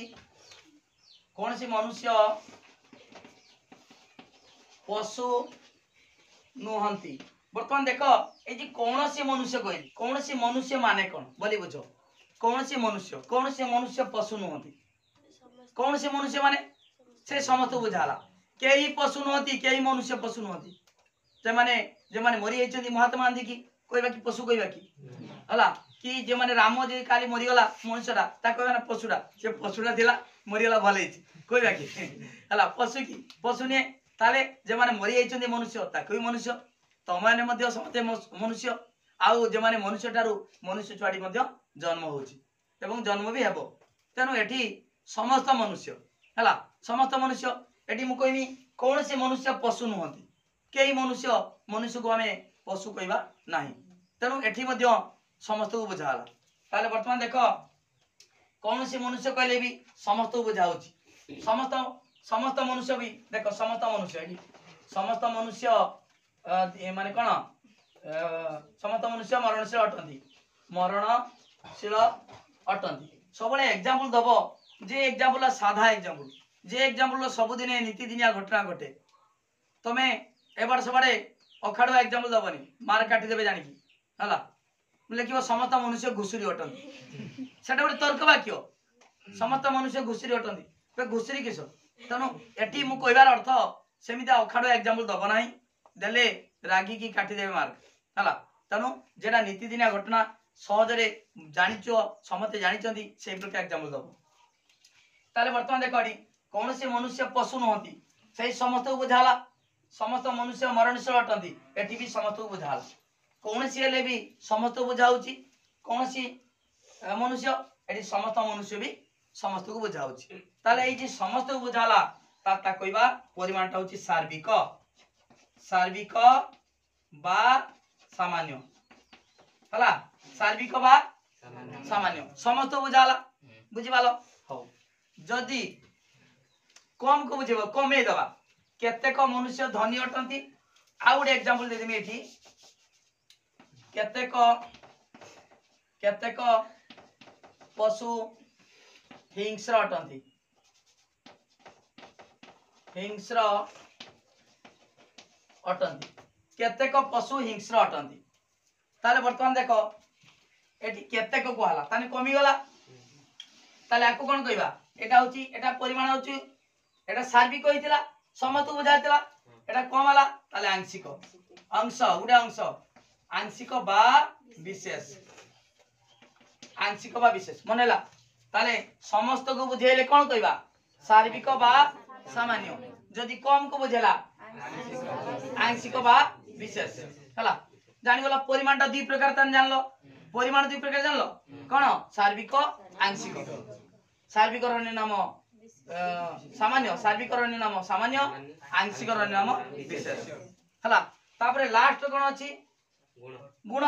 कोनोसी मनुष्य पशु नुहंती बर्तमान देखो ए जी कोनोसी मनुष्य कहली कोनोसी मनुष्य माने कोन बोली बुझो कोनोसी मनुष्य पशु नुहंती कोनोसी मनुष्य माने से समस्त बुझाला केही पशु नुहंती केही मनुष्य पशु नुहंती जे माने मरि जाइछन्ती महात्मा गांधी की कहबा की पशु कहबा की हला कि जे माने राम जे काली मरि गला मनुष्यटा ता कहबा ना पशुटा से पशुटा थिला मरि गला भले कहबा की हला पशु की पशु ने ताले जे माने मरि जाइछन्ती मनुष्य ता कोई मनुष्य तमाने मध्य समते मनुष्य आउ जे माने मनुष्यटारू मनुष्य छुआडी मध्य जन्म होछि एवं जन्म भी हेबो तेनु एठी समस्त मनुष्य हला समस्त मनुष्य एठी मु कहमी कोन से मनुष्य पशु नुहंती केही मनुष्य को हमें पशु कहबा नाही तेनु एठी मध्य समस्त को बुझाला ताले वर्तमान देखो कौन से मनुष्य कहले भी समस्त को बुझाउची समस्त मनुष्य भी देखो समस्त मनुष्य माने कोन समस्त मनुष्य मरणशील अटंती मरणशील अटंती सबले एग्जांपल दबो जे एग्जांपल साधा एग्जांपल जे एग्जांपल सबुदिन नीतिदिनिया घटना घटे तमे एबार सबडे अखाड़ुआ एग्जांपल दबनी मार काटी देबे जानि की हला लिखिबो समस्त मनुष्य घुसुरी अटंती सेटा गोटे तर्क वाक्य समस्त मनुष्य घुसुरी अटंती पे घुसुरी किस तनु एटी मु कहबार अर्थ सेमिता अखाड़ुआ एग्जांपल दब नाही देले रागी की काटी देबे मार हला तनु जेडा नीतिदिनिया घटना सहजरे जानिचो समते जानिचंती से प्रकार एग्जांपल दब ताले वर्तमान देखो अडी कौन से मनुष्य पशु नहंती सही समस्त को बुझाला समस्त मनुष्य मरणशील अटंती एटी भी समस्त को बुझाला कौन सी हेले भी समस्त को बुझाउची कौन सी मनुष्य एटी समस्त मनुष्य भी समस्त को बुझाउची ताले एई जे समस्त को बुझाला ता कहबा परिमाणटा होची सार्विक बा सामान्य हला सार्विक बा सामान्य समस्त को बुझाला बुझिबालो हो जदी कम को बुझेबो कमे दबा केतेक मनुष्य धनी अटंती आ गोटे एग्जांपल दे देमी एठी केतेक पशु हिंस्र अटंती केतेक पशु हिंस्र अटंती ताले वर्तमान देखो एठी केतेक को हला ताने कमी गला ताले आको कोन कहबा एटा होची एटा परिमाण होची एटा सार्विक होइतिला समस्त बुझाइतिला एटा कम हला ताले आंशिक अंश उडा अंश आंशिक बा विशेष मनला ताले समस्त को बुझेले कोन कहबा सार्विक बा सामान्य जदि कम को बुझेला आंशिक बा विशेष हला जानि गला परिमाणटा दुई प्रकार तन जानलो परिमाण दुई प्रकार जानलो कोन सार्विक आंशिक सार्विक रहने नाम सामान्य सार्विक रहने नाम सामान्य आंशिक रहने नाम विशेष हला तापरे लास्ट कोन अछि गुण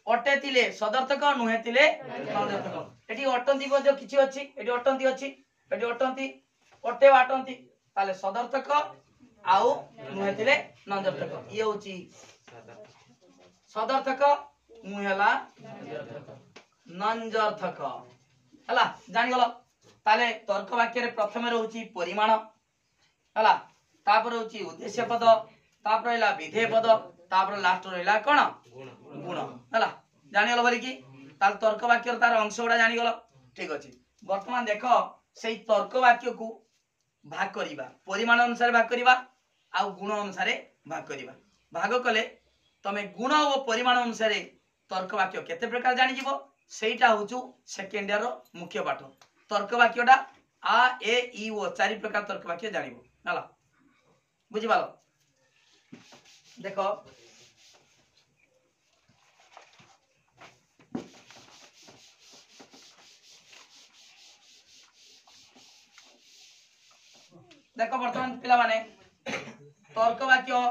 अटे तिले सदर्थक नुहे तिले नदर्थक एठी अटंती जो किछि अछि एठी अटंती अछि एठी अटंती अटे वाटंती ताले सदर्थक आउ नुहे तिले नदर्थक ये होछि सदर्थक नुहेला नंजर्थक हला जानि गलो ताले तर्क वाक्य रे प्रथमे रहउछि परिमाण हला तापर रहउछि उद्देश्य पद तापर रहला विधेय पद तापर लास्ट रहला कोन गुण हला जानि गलो बोली कि ताल तर्क वाक्य तार अंश उडा जानि गलो ठीक अछि वर्तमान देखो सेही तर्क वाक्य को भाग करिबा परिमाण अनुसार भाग करिबा आ गुण अनुसार भाग करिबा भाग कले तमे गुण और परिमाण अनुसार तर्क वाक्य केते प्रकार जानि जिवो सेटा होचु सेकेंड इयर रो मुख्य पाठ तर्क वाक्यटा आ ए ई ओ चारि प्रकार तर्क वाक्य जानिबो हला बुझि पालो देखो देख बर्तमान पिला माने तर्क वाक्य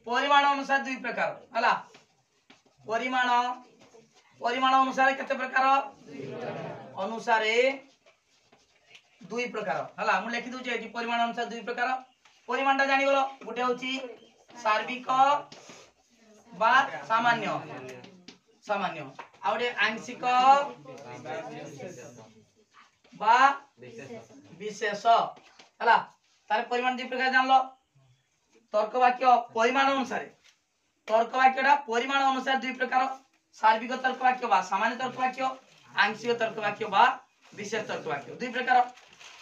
परिमाण अनुसार दुई प्रकार हला परिमाण अनुसार केते प्रकार अनुसार दुई प्रकार हला मु लिखि दूचे एटी परिमाण अनुसार दुई प्रकार परिमाणटा जानि गलो गोटे होची सार्विक बा सामान्य सामान्य आउटे आंशिक बा विशेष हला तारे परिमाण दुई प्रकार जानलो तर्क वाक्य परिमाण अनुसार तर्क वाक्यटा परिमाण अनुसार दुई प्रकार सार्विक तर्क वाक्य बा सामान्य तर्क वाक्य आंशिक तर्क वाक्य बा विशेष तर्क वाक्य दुई प्रकार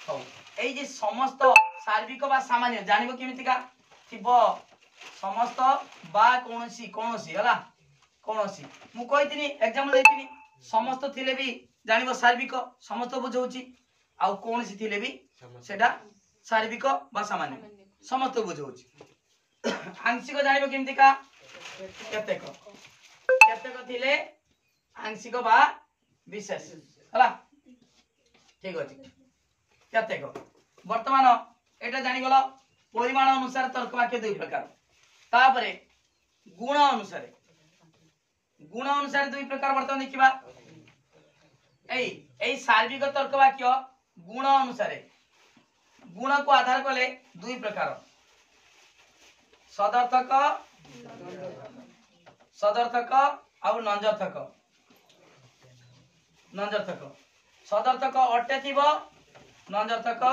हो एई जे समस्त सार्विक बा सामान्य जानिबो केमितिका थिबो समस्त बा कोनोसी कोनोसी हला कोनोसी मु कहितिनी एग्जांपल देतिनी समस्त थिले भी जानिबो सार्विक समस्त बुझौची आउ कोनोसी थिले भी सेटा सार्विक बा सामान्य समस्त बुझौची आंशिक जानिबो केमितिका केतेक केतेक थिले आंशिक बा विशेष हला ठीक अछि केतेक वर्तमान एटा जानि गलो परिमाण अनुसार तर्क वाक्य दुई प्रकार तापरे गुण अनुसार दुई प्रकार वर्तमान देखिबा एई सार्विक तर्क वाक्य गुण अनुसार गुण को आधार कले दुई प्रकार सदर्थक और नंजर्थक सदर्थक अटे थिबो नंजर्थक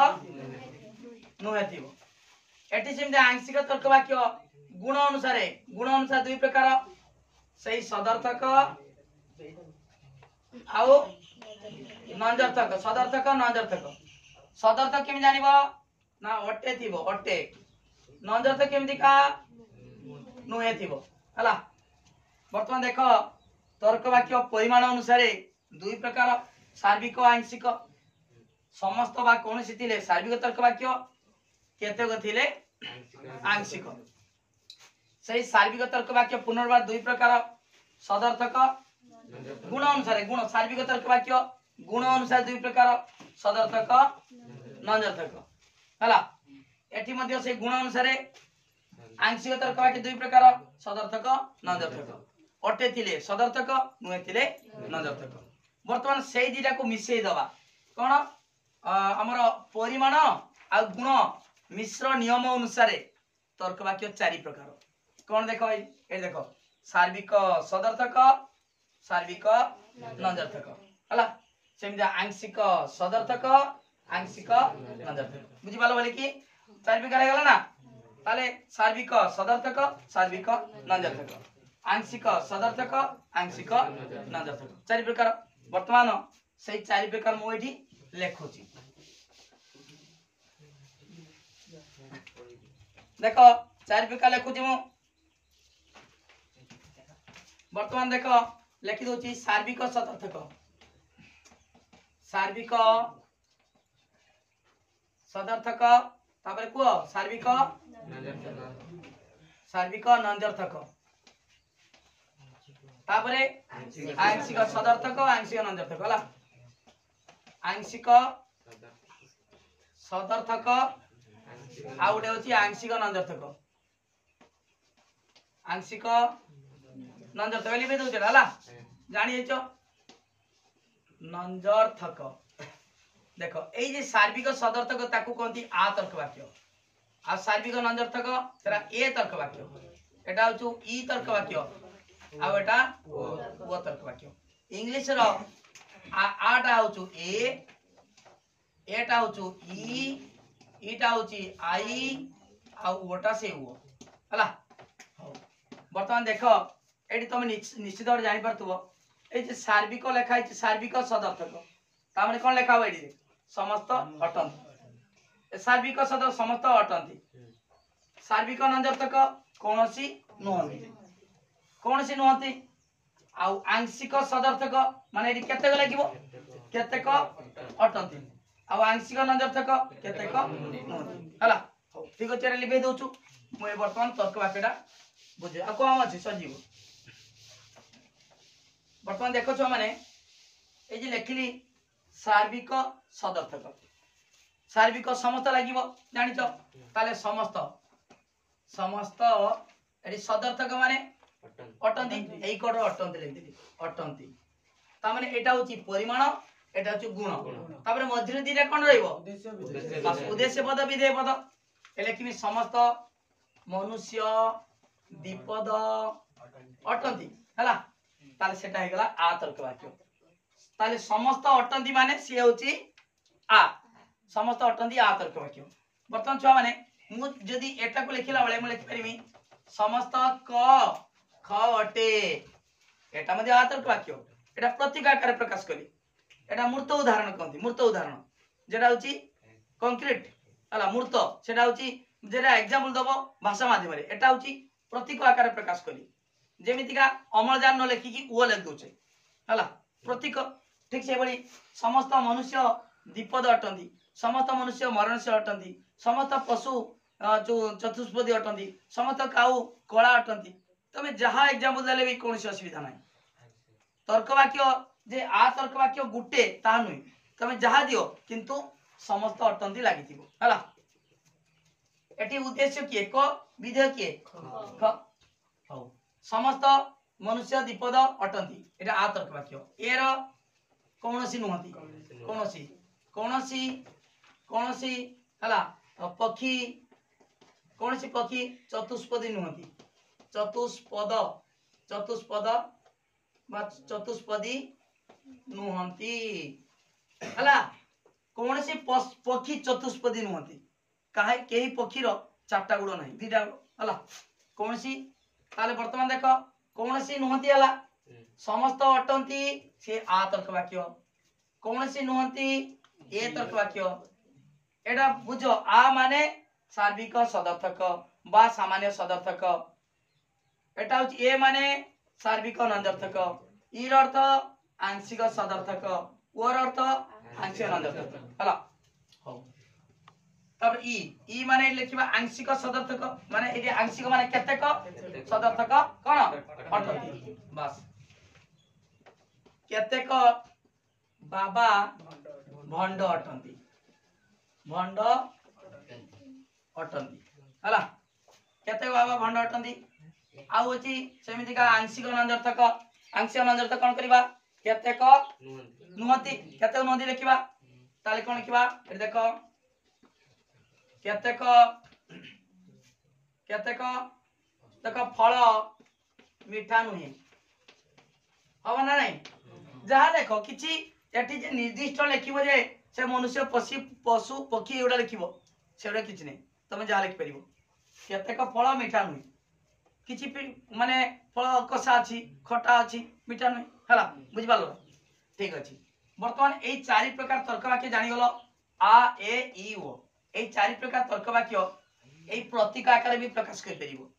नुहे थिबो एटी सेमते आंशिक तर्क वाक्य गुण अनुसार दुई प्रकार सही सदर्थक आउ नंजर्थक नंजर्थक सदर्थक केमि जानिबो ना अटे थिबो अटे नंजर्थक केमि का नुहे थिबो हला वर्तमान देख तर्क वाक्य परिमाण अनुसार दुई प्रकार सार्विक आंशिक समस्त बा कोनोसी थिले सार्विक तर्क वाक्य केतेक थिले आंशिक सही सार्विक तर्क वाक्य पुनर्बार दुई प्रकार सदर्थक गुण अनुसार गुण सार्विक तर्क वाक्य गुण अनुसार दुई प्रकार सदर्थक नंजर्थक हला एठी मध्ये से गुण अनुसार आंशिक तर्क वाक्य दुई प्रकार सदर्थक नंजर्थक अटे थिले सदर्थक नुहे थिले नंजर्थक वर्तमान सेई दिटा को मिसेई दबा कोन हमर परिमाण आ गुण मिश्र नियम अनुसार तर्क वाक्य चारि प्रकार कोन देखो ए देखो सार्विक सदर्थक सार्विक नंजर्थक हला सेमिदा आंशिक सदर्थक आंशिक नंजर्थक बुझि पालो बोले कि चारि प्रकार हे गला ना ताले सार्विक सदर्थक सार्विक नंजर्थक आंशिक सदर्थक आंशिक नंजर्थक चारि प्रकार वर्तमान से चारि प्रकार मु एठी लेखुची देखो चारि प्रकार लेखुची मु वर्तमान देखो लेखि दोची सार्विक सदर्थक सार्विक सदर्थक तापर को सार्विक नंजर्थक तापरे आंशिक सदर्थक आंशिक नंजर्थक हला आंशिक सदर्थक आ उडे होची आंशिक नंजर्थक आंशिक नंजर्थक लिबे दोचे हला जानि हेचो नंजर्थक देखो एई जे सार्विक सदर्थक ताकू कोंती आ तर्क वाक्य आ सार्विक नंजर्थक तेरा ए तर्क वाक्य एटा होचु ई तर्क वाक्य आ एटा ओ तर्क वाक्य इंग्लिश रो आटा होचु ए एटा होचु ई ईटा होची आई आ ओटा से ओ हला वर्तमान देखो एटी तुम निश्चित भाव जानि परतुबो ए जे सार्विक लेखा है सार्विक सदर्थक ता माने कोन लेखा हो एटी समस्त अटंती सार्विक सदर समस्त अटंती सार्विक नंजर्थक कोनोसी नुहंती आउ आंशिक सदर्थक माने एटी केतेक लागिवो केतेक अटंती आउ आंशिक नंजर्थक केतेक नुहंती हला ठीक अछि रे लिबे दोछु मु ए वर्तमान तर्क वाक्यटा बुझे आ कोन अछि सजीव वर्तमान देखो छ माने ए जे लेखिली सार्विक सदर्थक सार्विक समस्त लगिबो जानिचो ताले समस्त समस्त एडी सदर्थक माने अटंती एई कोड अटंती लिखि अटंती ता माने एटा होची परिमाण एटा होची गुण तापर मध्य दिटा कोन रहइबो बस उद्देश्य पद विधेय पद एले कि समस्त मनुष्य विपद अटंती हला ताले सेटा हे गला आ तर्क वाक्य ताले समस्त अटंती माने सी होची आ समस्त अटंती आ तर्क वाक्य बर्तमान छुआ माने मु जदी एटा को लिखिला बळे मु लिखि परिमी समस्त क ख अटे एटा मध्ये आ तर्क वाक्य एटा प्रतीक आकार प्रकाश करी एटा मूर्त उदाहरण कहंती मूर्त उदाहरण जेटा होची कंक्रीट हला मूर्त सेटा होची जेटा एग्जांपल दबो भाषा माध्यम रे एटा होची प्रतीक आकार प्रकाश करी जेमितिका अमरजान न लेखि कि ओ लिख दोचे हला प्रतीक ठीक से बड़ी समस्त मनुष्य विपद अटंती समस्त मनुष्य मरणशील अटंती समस्त पशु जो चतुष्पदी अटंती समस्त काऊ कला अटंती तमे जहा एग्जांपल देले भी कोनसी असुविधा नाही तर्क वाक्य जे आ तर्क वाक्य गुटे ता नुई तमे जहा दियो किंतु समस्त अटंती लागिथिबो हला एटी उद्देश्य किए क विधेय किए ख हौ समस्त मनुष्य विपद अटंती एटा आ तर्क वाक्य एर कोनसी नुहति कोनसी कोनसी कोनसी हला पक्षी कोनसी पक्षी चतुष्पदी नुहति चतुष्पद चतुष्पद बा चतुष्पदी नुहति हला कोनसी पक्षी चतुष्पदी नुहति काहे केही पक्षी रो चारटा गुण नाही दिटा हला कोनसी ताले वर्तमान देखो कोनसी नुहति हला समस्त अटंती से आ तर्क वाक्य कोनसी नुहति ए तर्क वाक्य एडा बुझो आ माने सार्विक सदर्थक बा सामान्य सदर्थक एटा होची ए माने सार्विक नंदर्थक ईर अर्थ आंशिक सदर्थक ओर अर्थ आंशिक नंदर्थक हला हो तब ई माने लिखिबा आंशिक सदर्थक माने एडी आंशिक माने केतेक सदर्थक कोन अटंती बस केतेक बाबा भंड अटंती भंड अटंती हला केतेक बाबा भंड अटंती आ होची सेमिति का आंशिक नंदर्थक कोन करबा केतेक नुहति केतेक नुहति लिखिबा ताले कोन लिखिबा ए देखो केतेक केतेक देखो फल मीठा नुहे हवा ना नहीं जहा देखो किछि एठी जे निर्दिष्ट लिखिबो जे से मनुष्य पशु पक्षी एडा लिखिबो सेडा किछि नै तमे जहा लिखि परिबो केतेक फल मीठा नुहे किछि माने फल कसा अछि खटा अछि मीठा नुहे हला बुझि पालो ठीक अछि वर्तमान एई चारि प्रकार तर्क वाक्य जानि गलो आ ए ई ओ एई चारि प्रकार तर्क वाक्य एई प्रतीक आकार भी प्रकाश कर परिबो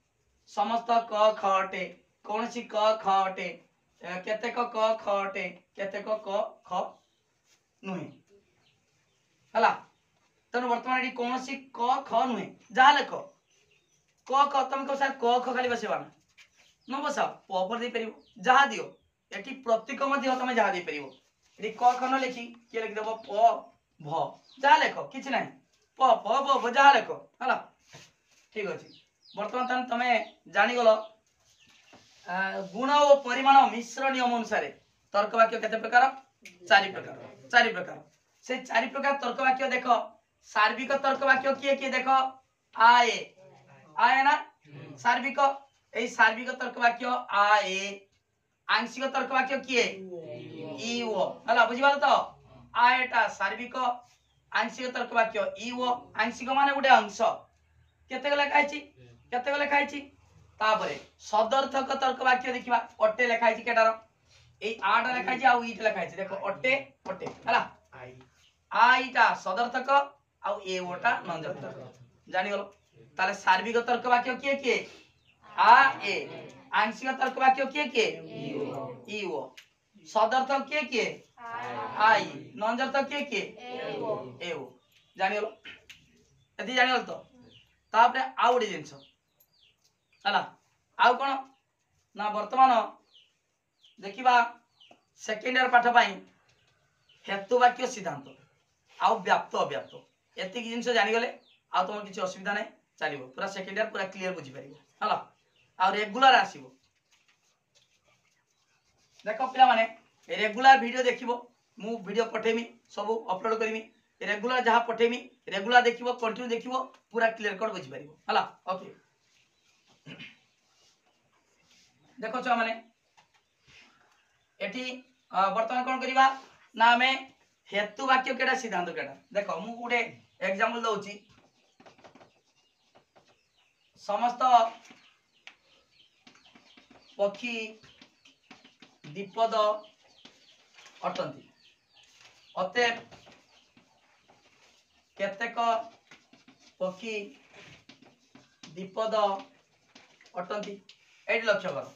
समस्त क ख अटे कोनसी क ख अटे केतेक क ख अटे केतेक क ख नुहे हला तनु वर्तमान एडी कोनसी क ख नुहे जहा लेख क ख तुम को सर क ख खाली बसेबा न बसा प पर दे परिबो जहा दियो एटी प्रतीक मध्ये तुम जहा दे परिबो एडी क ख न लेखि के लिख देबो प भ जहा लेख किछ नाही प प भ जहा लेख हला ठीक अछि वर्तमान तमे जानि गलो गुण और परिमाण मिश्र नियम अनुसार तर्क वाक्य केते प्रकार चारि प्रकार से चारि प्रकार तर्क वाक्य देखो सार्विक तर्क वाक्य किए किए देखो आए आए ना सार्विक ए सार्विक तर्क वाक्य आए आंशिक तर्क वाक्य किए ई ओ हला बुझिबाल तो आएटा सार्विक आंशिक तर्क वाक्य ई ओ आंशिक माने गुटे अंश केते लेखा छि तापरे सदर्थक तर्क वाक्य देखिबा अटे लेखा छि केटार ए आटा लेखा छि आ ईट लेखा छि देखो अटे अटे हला आईटा सदर्थक आ ए ओटा नंदर्थक जानि गलो ताले सार्विक तर्क वाक्य किए किए आ ए आंशिक तर्क वाक्य किए किए ई ओ सदर्थक किए किए आई नंदर्थक किए किए ए ओ जानि गलो एति जानि गलो तो तापरे आ ओडी जिंस हला आउ कोन ना वर्तमान देखिबा सेकेंड ईयर पाठ पाई हेतु वाक्य सिद्धांत आउ व्याप्त अव्याप्त एतिक जिनस जानिगले आ तुम किसी असुविधा नहीं चलो पूरा सेकेंड ईयर पूरा क्लियर बुझी पार है आ रेगुलर आसो देख पिला माने रेगुलर वीडियो देखिबो मु वीडियो पठेमी सब अपलोड करमी रेगुलर जहाँ पठेमी रेगुलर देखिबो कंटिन्यू देखिबो पूरा क्लियर कट बुझी पारिबो हला ओके देखो छुआ माने एटी वर्तमान कोन करिबा ना हमें हेतु वाक्य केटा सिद्धांत केटा देखो मु गुटे एग्जांपल दउची समस्त पक्षी द्विपद अटंती अतएव केतेक पक्षी द्विपद अटंती एटी लक्ष्य कर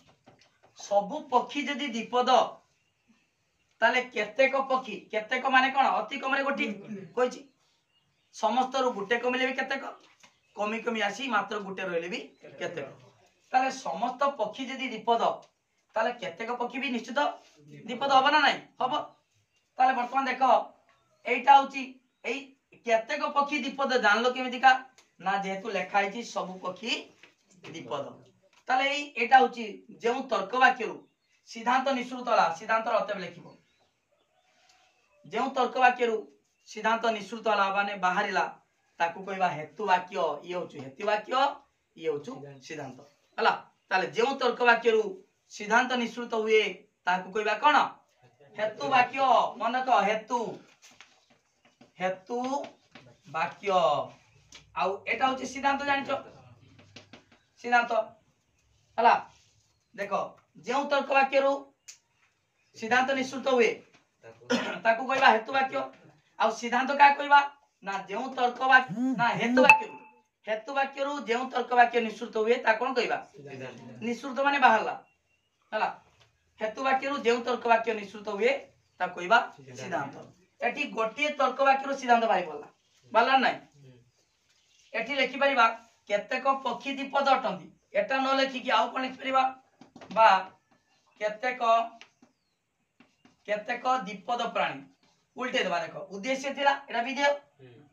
सबु पक्षी जदि द्विपद ताले केतेक पक्षी केतेक माने कोन अति कम रे गोटी कहिछि समस्त रु गुटे कमिले भी केतेक कमी कमी आसी मात्र गुटे रहले भी केतेक ताले समस्त पक्षी जदि द्विपद ताले केतेक पक्षी भी निश्चित द्विपद हबो ना नहीं हबो ताले वर्तमान देखो एटा होची एई केतेक पक्षी द्विपद जानलो केमिति का ना जेहेतु लेखा आइछि सब पक्षी द्विपद ताले एटा होची जेउ तर्क वाक्य रु सिद्धांत निश्चित होला सिद्धांत अतएव लिखिबो जेउ तर्क वाक्य रु सिद्धांत निश्चित होला माने बाहरिला ताकू कहबा हेतु वाक्य ये होछु हेतु वाक्य ये होछु सिद्धांत हला ताले जेउ तर्क वाक्य रु सिद्धांत निश्चित हुए ताकू कहबा कोन हेतु वाक्य मन को हेतु हेतु वाक्य आउ एटा होछि सिद्धांत जानिचो सिद्धांत हला देखो जेउ तर्क वाक्य रु सिद्धांत निश्चित हुए ताकू कहबा हेतु वाक्य आ सिद्धांत का कहबा ना जेउ तर्क वाक्य ना हेतु वाक्य रु जेउ तर्क वाक्य निश्चित हुए ता कोन कहबा निश्चित माने बाहरला हला हेतु वाक्य रु जेउ तर्क वाक्य निश्चित हुए ता कहबा सिद्धांत एठी गोटिए तर्क वाक्य रु सिद्धांत बारी पड़ला बाला नाही एठी लिखि परिबा केतेक पक्षी द्विपद अटंती एटा न लिखि कि आउ कोन लिखि परिबा बा केतेक केतेक द्विपद प्राणी उल्टे देबा देखो उद्देश्य थिला एटा विधेय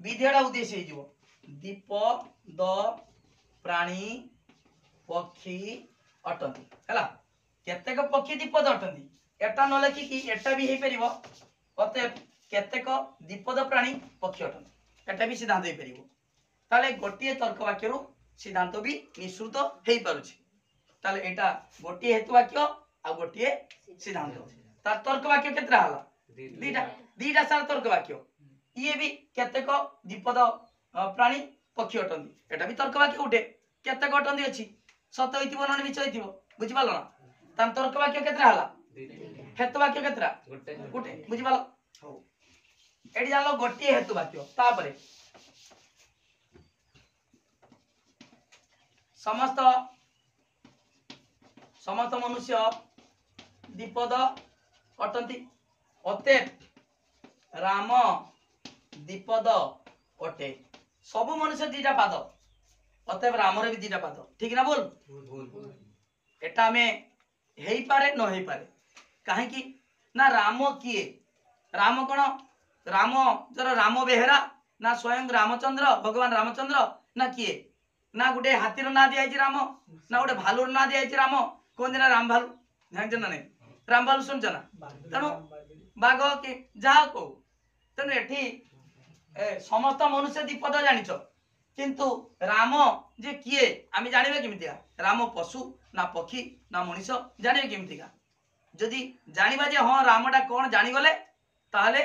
विधेयटा उद्देश्य हे जिवो द्विपद प्राणी पक्षी अटंती हला केतेक पक्षी द्विपद अटंती एटा न लिखि कि एटा भी हे परिबो अतएव केतेक द्विपद प्राणी पक्षी अटंती एटा भी सिद्धांत हे परिबो ताले गोटिए तर्क वाक्य रु सिद्धांत भी निश्चित हेई पारुछि ताले एटा गोटिए हेतु वाक्य आ गोटिए सिद्धांत तार तर्क वाक्य केतरा हला दीटा दीटा सार तर्क वाक्य ये भी केतेक द्विपद प्राणी पक्षी अटंती एटा भी तर्क वाक्य उठे केतेक अटंती अछि सत होइतिबो नन मिछ होइतिबो बुझि पालो ना तार तर्क वाक्य केतरा हला हेतु वाक्य केतरा उठे बुझि पालो हो एडी जानो गोटिए हेतु वाक्य तापरे समस्त समस्त मनुष्य द्विपद अटंती अतएव राम द्विपद अटे सब मनुष्य दीटा पाद अतएव रामर भी दीटा पाद ठीक ना बोल एटा में हेई पारे न हेई पारे काहे कि ना राम किए राम कोन राम जरा राम बेहेरा ना स्वयं रामचंद्र भगवान रामचंद्र ना किए ना गुटे हाथीर ना दिया राम ना गुटे भालुर ना दिया राम कौन दिन राम भालू जानछ ना नहीं राम भालू सुनछ ना तेणु बाघ कि जहा को तेणु एठी समस्त मनुष्य द्विपद जानिछ किंतु राम जे किए आमे जानिबे केमितिया राम पशु ना पक्षी ना मनुष जानिबे केमितिका जदि जानिबा जे हां रामटा कोन जानि गले ताले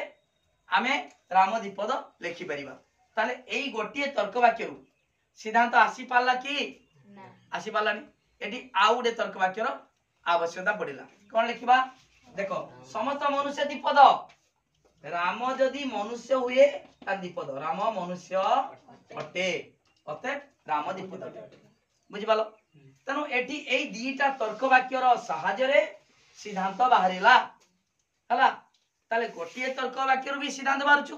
आमे राम द्विपद लिखि परिबा ताले एई गोटिए तर्क वाक्य रु सिद्धांत आसी पाला कि आसी पालानी एटी आउडे तर्क वाक्यर आवश्यकता पड़िला कोन लिखिबा देखो समस्त मनुष्य द्विपद राम जदि मनुष्य हुए ता द्विपद राम मनुष्य अटे अतएव राम द्विपद बुझि पालो तनु एटी एई दीटा तर्क वाक्यर सहायरे सिद्धांत बाहरिला हला ताले गोटिए तर्क वाक्यर भी सिद्धांत बाहरछु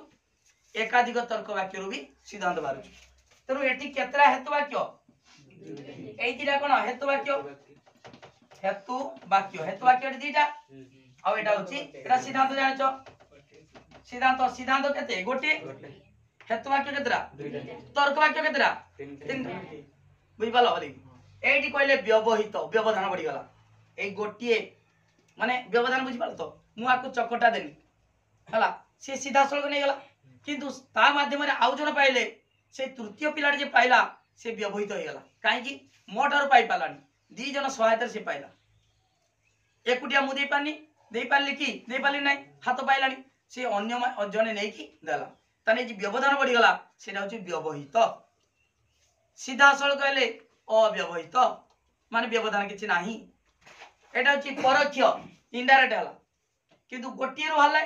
एकाधिक तर्क वाक्यर भी सिद्धांत बाहरछु तेणु एटी केतरा हेतु वाक्य एई दीटा कोन हेतु वाक्य हेतु वाक्य दीटा आ एटा होची एटा सिद्धांत जानिचो सिद्धांत सिद्धांत केते गोटे हेतु वाक्य केतरा तर्क वाक्य केतरा तीन बुझ पालो बोली एठी कहले व्यवहित व्यवधान बढ़ी गला ए गोटिए माने व्यवधान बुझ पालो तो मु आकु चकटा देनी हला से सीधा सड़क नहीं गला किंतु ता माध्यम रे आउ जण पाइले से तृतीय पिलाट जे पाइला से व्यवहित हो गला काहे कि मोटर पाई पालानी दी जण सहायता से पाइला एकुटिया मु दे पानी दे पारली कि दे पारली नहीं हाथ पाइलानी से अन्य जने नहीं कि देला ताने जे व्यवधान बढ़ी गला सेटा होची व्यवहित सीधा सड़क कहले अव्यवहित माने व्यवधान किछि नाही एटा होची परोक्ष इनडायरेक्ट हला किंतु गोटिए रहले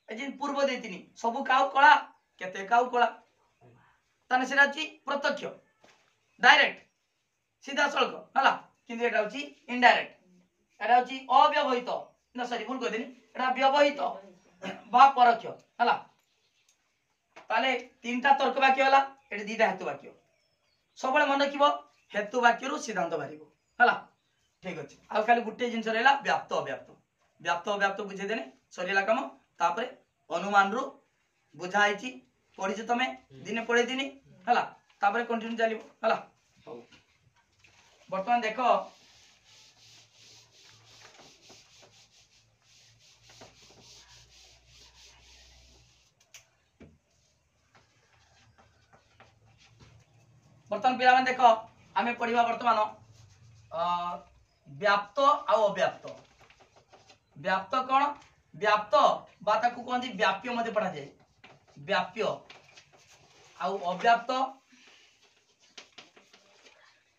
एजिन पूर्व देतिनी सबु काउ कळा केते काउ कळा ताने सेटा होची प्रत्यक्ष डायरेक्ट सीधा सड़क हला किंतु एटा होची इनडायरेक्ट एटा होची अव्यवहित ना सॉरी भूल कह देनी एटा व्यवहित बा परोक्ष हला ताले तीनटा तर्क वाक्य हला एटा दीटा हेतु वाक्य सबले मन रखिबो हेतु वाक्य रु सिद्धांत बारिबो हला ठीक अछि आ खाली गुटे जिंस रहला व्याप्त अव्याप्त बुझे देने सरीला काम तापरे अनुमान रु बुझाइची पढिछ तमे दिने पढे दिनी हला तापरे कंटिन्यू चलिबो हला वर्तमान देखो बर्तमान पिला माने देखो आमे पढिबा वर्तमान व्याप्त आ अव्याप्त व्याप्त कोन व्याप्त बाता को कहंती व्याप्य मध्ये पढ़ा जाय व्याप्य आ अव्याप्त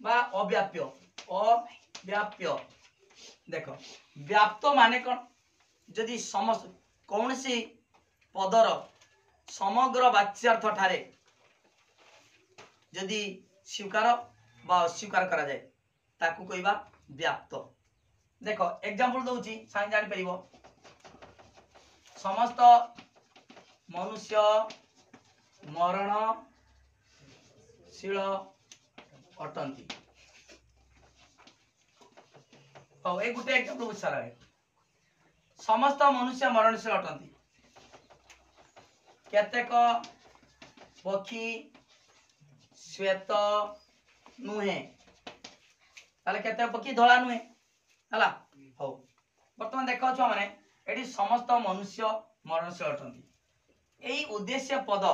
बा अव्याप्य अव्याप्य देखो व्याप्त माने कोन जदि समस्त कौनसी पदर समग्र वाच्यार्थ ठारे जदि स्वीकार बा अस्वीकार करा जाए ताकू कहबा व्याप्त देखो एग्जांपल दउची साइन जानि परिबो समस्त मनुष्य मरणशील अटंती हो ए गुटे एग्जांपल बुझारा है समस्त मनुष्य मरणशील अटंती केतेक पक्षी श्वेत नुहे ताले केते पक्षी धला नुहे हला हो वर्तमान देखो छ माने एडी समस्त मनुष्य मरणशील अटंती एई उद्देश्य पद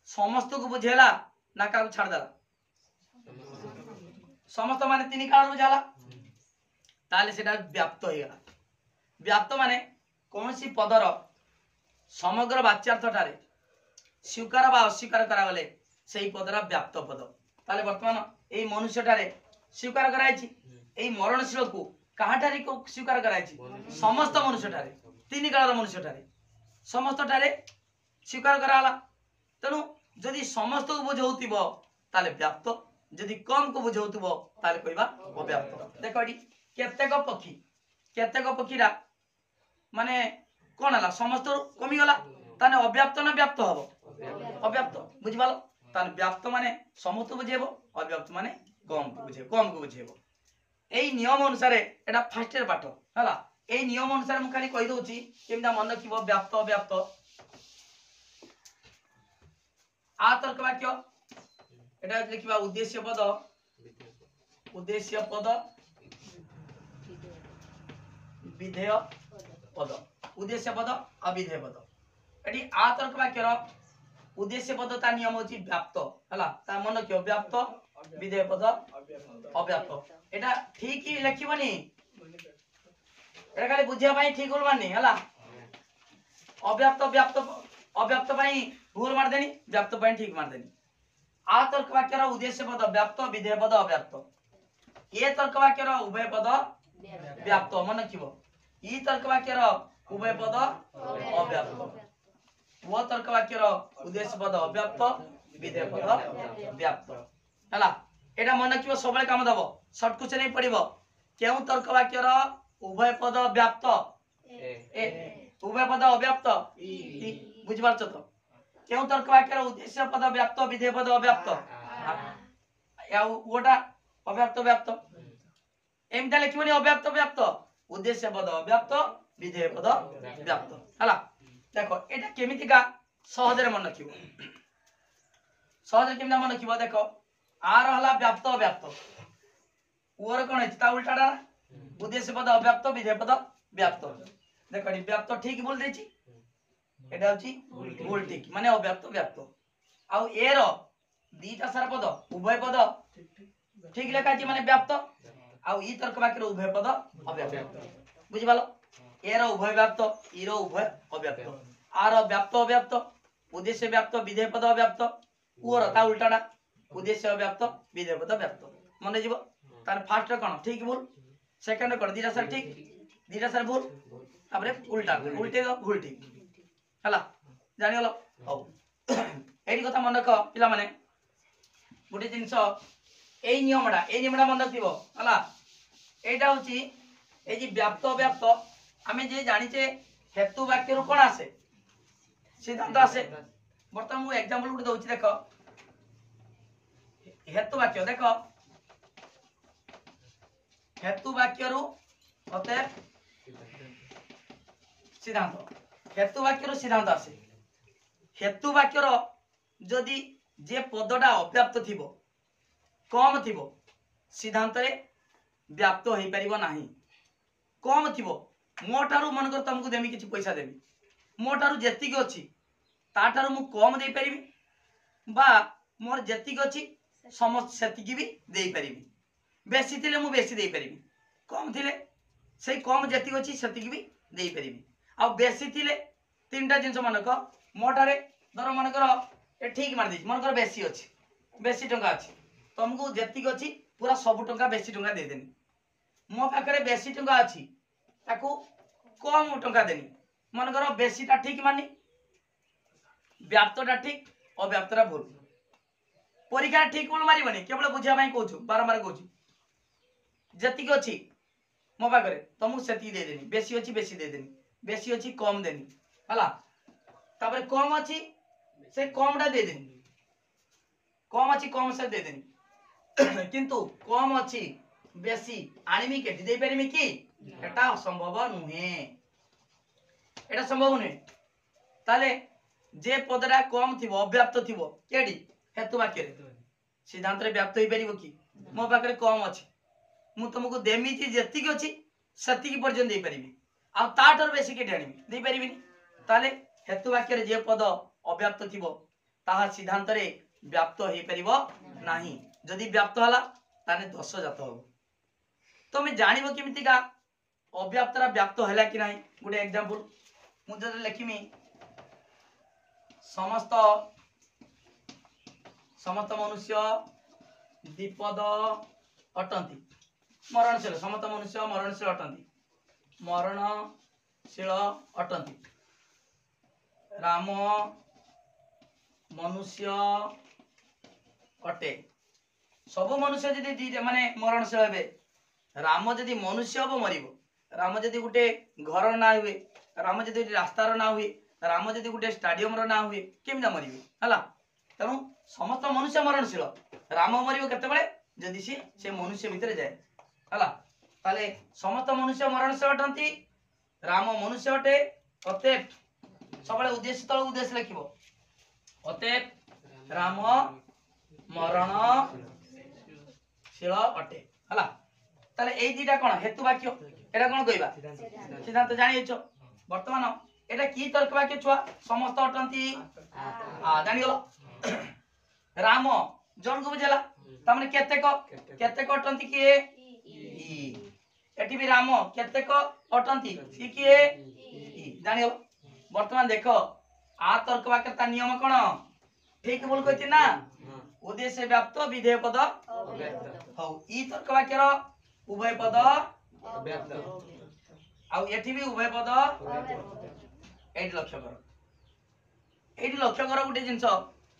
समस्त को बुझेला ना का छाड़ देला समस्त माने तीन काल बुझाला ताले सेटा व्याप्त हो गला व्याप्त माने कोनसी पदर समग्र वाच्यार्थ ठारे स्वीकार बा अस्वीकार करा गले सेही पदरा व्याप्त पद ताले वर्तमान एई मनुष्य ठारे स्वीकार कराइछि एई मरणशील को काहाठारे को स्वीकार कराइछि समस्त मनुष्य ठारे तीन कालर मनुष्य ठारे समस्त ठारे स्वीकार कराला तनु जदि समस्त को बुझौतिबो ताले व्याप्त जदि कम को बुझौतिबो ताले कहबा अव्याप्त देखो एडी केतेक पक्षीरा माने कोन हला समस्त कमी गला ताने अव्याप्त ना व्याप्त हबो अव्याप्त बुझिबालो ताने व्याप्त माने समस्त बुझेबो अव्याप्त माने कम को बुझेबो एई नियम अनुसार एटा फर्स्ट ईयर पाठ हला एई नियम अनुसार मु खाली कहि दोची केमदा मन रखिबो व्याप्त अव्याप्त आ तर्क वाक्य एटा लिखिबा उद्देश्य पद विधेय पद उद्देश्य पद अविधेय पद एटी आ तर्क वाक्य रो उद्देश्य पद ता नियम होची व्याप्त हला ता मन रखियो व्याप्त विधेय पद अव्याप्त एटा ठीक ही लिखिबनी एटा खाली बुझिया पई ठीक होल माने हला अव्याप्त व्याप्त अव्याप्त पई भूल मार देनी व्याप्त पई ठीक मार देनी आ तर्क वाक्य रो उद्देश्य पद व्याप्त विधेय पद अव्याप्त ए तर्क वाक्य रो उभय पद व्याप्त मन रखिबो ई तर्क वाक्य रो उभय पद अव्याप्त वो तर्क वाक्य रो उद्देश्य पद अव्याप्त विधेय पद व्याप्त हला एटा मन रखिबो सबले काम दबो शॉर्ट क्वेश्चन नहीं पड़िबो केउ तर्क वाक्य रो उभय पद व्याप्त ए उभय पद अव्याप्त ई बुझ पारछ तो केउ तर्क वाक्य रो उद्देश्य पद व्याप्त विधेय पद अव्याप्त या ओटा अव्याप्त व्याप्त एमता लिखिबोनी अव्याप्त व्याप्त उद्देश्य पद अव्याप्त विधेय पद व्याप्त हला देख एटा केमितिका सहजरे मन रखिबो सहजरे केमिता मन रखिबो देख आर हला व्याप्त अव्याप्त ओर कोन है ता उल्टाटा उद्देश्य पद अव्याप्त विधेय पद व्याप्त देख एटी व्याप्त ठीक बोल देछि एटा होछि भूल ठीक माने अव्याप्त व्याप्त आउ ए रो दीटा सारा पद उभय पद ठीक लेखा अछि माने व्याप्त आउ ई तर्क वाक्य रो उभय पद अव्याप्त बुझि पालो ए रो उभय व्याप्त ई रो उभय अव्याप्त आर व्याप्त अव्याप्त उद्देश्य व्याप्त विधेय पद अव्याप्त ओर ता उल्टाटा उद्देश्य अव्याप्त विधेय पद व्याप्त मन जीव तार फास्ट कोन ठीक भूल सेकंड कोन दीटा सारा ठीक दीटा सारा भूल तापरे उल्टा उल्टे भूल ठीक हला जानि गलो हो एडी कथा मन रख पिला माने गुटे जिंस ए नियमडा मन रखिबो हला एटा होची ए जी व्याप्त व्याप्त आमे जे जानिचे हेतु वाक्य रो कोन आसे सिद्धांत आसे बर्तमान मु एग्जांपल गुटे दउची देखो हेतु वाक्य देखो हेतु वाक्य रो होते सिद्धांत हेतु वाक्य रो सिद्धांत आसे हेतु वाक्य रो जदि जे पदडा अव्याप्त थिबो कम थिबो सिद्धांत रे व्याप्त होई परिबो नाही कम थिबो मोटारू मन कर तुमको देमी किछि पैसा देमी मोटारू जेतिक अछि ताटारू मु कम दे परिबी बा मोर जेतिक अछि समस्त सेतिक भी दे परिबी बेसी थिले मु बेसी दे परिबी कम थिले सेई कम जेतिक अछि सेतिक भी दे परिबी आ बेसी थिले तीनटा जिंस मन को मोटारे धर मन कर ए ठीक मार दी मन कर बेसी अछि बेसी टंका अछि तुमको जेतिक अछि पूरा सब टंका बेसी टंका दे देनी मो पाखरे बेसी टंका अछि ताकू कम टंका देनी मन कर बेसीटा ठीक मानी व्याप्तटा ठीक अव्याप्तटा भूल परीक्षा ठीक बोल मारिबनी केवल बुझिया पई कहूछु बारंबार कहूछु जेतिक अछि मो पाखरे तुमको सेति दे देनी बेसी अछि बेसी दे देनी बेसी अछि कम देनी हला तापर कम अछि से कमटा दे देनी कम अछि कम से दे देनी किंतु कम अछि बेसी आनिमी केटी दे परिमी की एटा असंभव नुहे एटा संभव नुहे ताले जे पदरा कम थिबो अव्याप्त थिबो केडी हेतु वाक्य रे सिद्धांत रे व्याप्त होई परिबो की मो पाखरे कम अछि मु तुमको देमी कि जेतिक अछि सेतिक पर्यंत दे परिबी आ ताटर बेसी केटी आनिमी दे परिबिनी ताले हेतु वाक्य रे जे पद अव्याप्त थिबो ताहा सिद्धांत रे व्याप्त होई परिबो नाही जदि व्याप्त हला ताने दोष जात हो तो मैं जानिबो केमिति का अव्याप्तरा व्याप्त हला कि नाही गुटे एग्जांपल मु जदि लेखिमी समस्त समस्त मनुष्य द्विपद अटंती मरणशील समस्त मनुष्य मरणशील अटंती मरणशील अटंती राम मनुष्य अटे सब मनुष्य जदि माने मरणशील हेबे राम जदि मनुष्य हबो मरिबो राम जदि गुटे घर ना हुए राम जदि रास्तार ना हुए राम जदि गुटे स्टाडियम रो ना हुए केमिदा मरिबे हला तेनु समस्त मनुष्य मरणशील राम मरिबो केते बेले जदि से मनुष्य भितर जाए हला ताले समस्त मनुष्य मरणशील अटंती राम मनुष्य अटे अतएव सबले उद्देश्य तळ उद्देश्य लिखिबो अतएव राम मरणशील अटे हला ताले एई दिटा कोन हेतु वाक्य एटा कोन कहबा सिद्धांत जानि छ वर्तमान एटा की तर्क वाक्य छुआ समस्त अटंती जानि गलो राम जन को बुझला त माने केतेक अटंती किए ई एटी भी राम केतेक अटंती सी किए ई जानि गलो वर्तमान देखो आ तर्क वाक्य ता नियम कोन ठीक बोल कहती ना उद्देश्य व्याप्त विधेय पद हौ ई तर्क वाक्य रो उभय पद व्याप्त आउ एठी भी उभय पद एठी लक्ष्य कर गुटे जिंस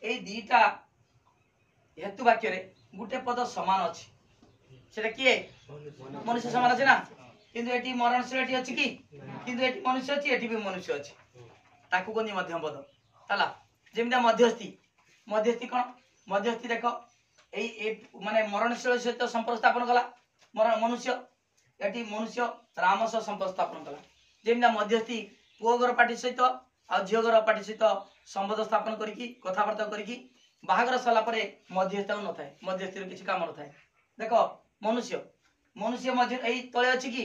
ए दीटा हेतु वाक्य रे गुटे पद समान अछि सेटा किए मनुष्य समान अछि ना किंतु एठी मरणशील एठी अछि की किंतु एठी मनुष्य अछि एठी भी मनुष्य अछि ताकू कोनी मध्यम पद हला जेमिदा मध्यस्थी कोन मध्यस्थी देखो ए माने मरणशील सहित संपर्क स्थापन कला मनुष्य एटी मनुष्य राम सह संपर्क स्थापन कला जेमिदा मध्यस्थी पुओ घर पार्टी सहित आ झील घर पार्टी सहित संबंध स्थापन करके कथबार्ता करके बाहागर सरला मध्यस्थ न थाए मध्यस्थी किसी काम न थाए देख मनुष्य मनुष्य मध्य यही तले अच्छी कि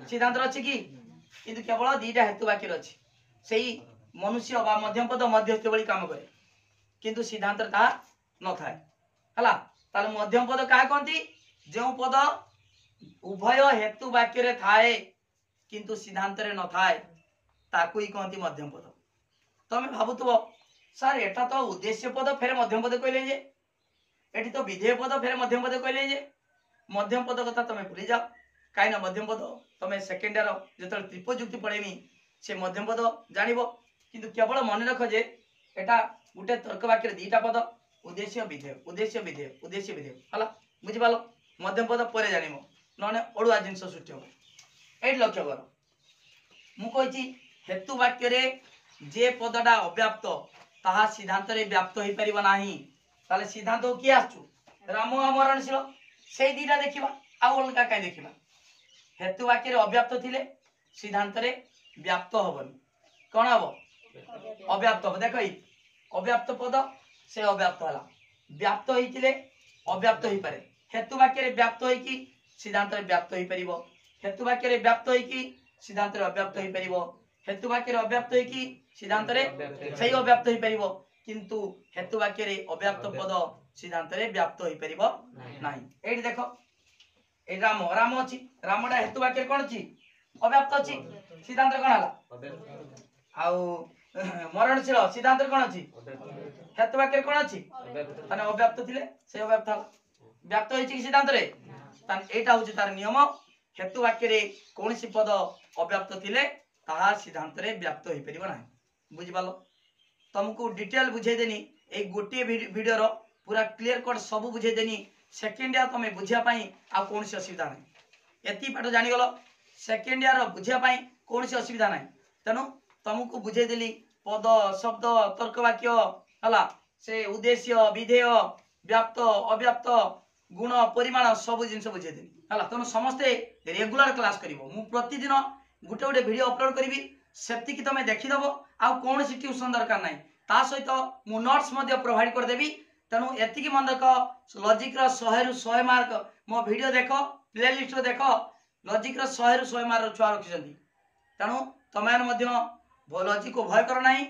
सिद्धांत अच्छी कि किंतु केवल दीटा हेतु वाक्य अच्छी से मनुष्य बा मध्यम पद मध्यस्थ भली काम करे किंतु सिद्धांत ताहा न थाए हला ताले मध्यम पद क्या कहती जो पद उभय हेतु वाक्य रे थाए किंतु सिद्धांत रे न थाए ताकू ही कहती मध्यम पद तमे भाबुथबो सर एटा तो उद्देश्य पद फेर मध्यम पद कहले जे एटी तो विधेय पद फेर मध्यम पद कहले जे मध्यम पद कथा तमे भूली जाओ कहीं ना मध्यम पद तमे सेकेंड इयर जो त्रिपयुक्ति पढ़ेमी से मध्यम पद जानिबो किंतु केवल मन रख जे एटा गोटे तर्क वाक्य दीटा पद उद्देश्य विधेय उद्देश्य विधेय उद्देश्य विधेय हला बुझी पालो मध्यम पद पर जानिबो नने ओडुआ जिंस सृष्टि हो एट लक्ष्य कर मु कहिची हेतु वाक्य रे जे पदटा अव्याप्त ताहा सिद्धांत रे व्याप्त होई परिबो नाही ताले सिद्धांत की आछू राम मरणशील से दीटा देखिबा आ अलगा काई देखिबा हेतु वाक्य रे अव्याप्त थिले सिद्धांत रे व्याप्त होबनी कोन हबो अव्याप्त हो देखो अव्याप्त पद से अव्याप्त हला व्याप्त होइतिले अव्याप्त होई पारे हेतु वाक्य रे व्याप्त होई कि सिद्धांत रे व्याप्त होई परिबो हेतु वाक्य रे व्याप्त होई कि सिद्धांत रे अव्याप्त होई परिबो हेतु वाक्य रे अव्याप्त होई कि सिद्धांत रे सही अव्याप्त होई परिबो किंतु हेतु वाक्य रे अव्याप्त पद सिद्धांत रे व्याप्त होई परिबो नाही एठी देखो ए राम राम अछि रामडा हेतु वाक्य कोन अछि अव्याप्त अछि सिद्धांत रे कोन हला आउ मरणशील सिद्धांत रे कोन अछि हेतु वाक्य कोन अछि तने अव्याप्त थिले से अव्याप्त हला व्याप्त होइछि कि सिद्धांत रे तने एटा होछि तार नियम हेतु वाक्य रे कोनसी पद अव्याप्त थिले ताहा सिद्धांत रे व्याप्त होई परिबो नाही बुझि पालो तुमको डिटेल बुझे देनी एक गोटे वीडियो रो पूरा क्लियर कट सब बुझे देनी सेकेंड इयर तमे बुझिया पई आ कोनसी असुविधा नाही एती पाठ जानि गलो सेकेंड इयर बुझिया पई कोनसी असुविधा नाही तनु तुमको बुझे देली पद शब्द तर्क वाक्य हला से उद्देश्य विधेय व्याप्त अव्याप्त गुण परिमाण सब जिंस बुझे देनी हला तनु समस्ते रेगुलर क्लास करिवो मु प्रतिदिन गुटे गुटे वीडियो अपलोड करिवि सेति कि तमे देखि दबो आ कोनसी ट्यूशन दरकार नाही ता सहित मु नोट्स मध्ये प्रोवाइड कर देबी तनु एति कि मन रख लॉजिक रो 100 रु 100 मार्क मो वीडियो देखो प्लेलिस्ट रो देखो लॉजिक रो 100 रु 100 मार्क छुआ रखिसंती तनु तमे मध्ये लॉजिक को भय कर नाही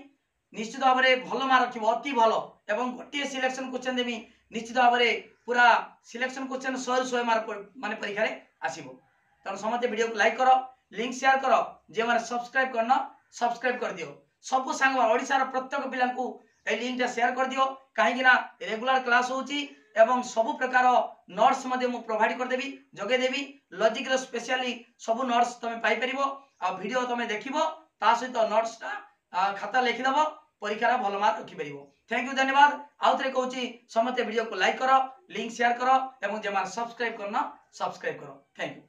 निश्चित भाव में भल मार्क रखिबो अति भल एवं गोटे सिलेक्शन क्वेश्चन देबी निश्चित भाव में पूरा सिलेक्शन क्वेश्चन 100 रु 100 मार्क माने परीक्षा रे आसीबो तनु समते वीडियो को लाइक करो लिंक शेयर करो जे माने सब्सक्राइब करना सब्सक्राइब कर दियो सब सांग ओडिसा रो प्रत्येक पिला को ए लिंक टा शेयर कर दियो काहे कि ना रेगुलर क्लास होची एवं सब प्रकार नोट्स मध्ये मु प्रोवाइड कर देबी जगे देबी लॉजिक रो स्पेशली सब नोट्स तमे पाई परिबो आ वीडियो तमे देखिबो ता सहित नोट्स ता खाता लिखि दबो परीक्षा रा भल मार्क रखि परिबो थैंक यू धन्यवाद आउतरे कहूची समते वीडियो को लाइक करो लिंक शेयर करो एवं जे माने सब्सक्राइब करना सब्सक्राइब करो थैंक यू।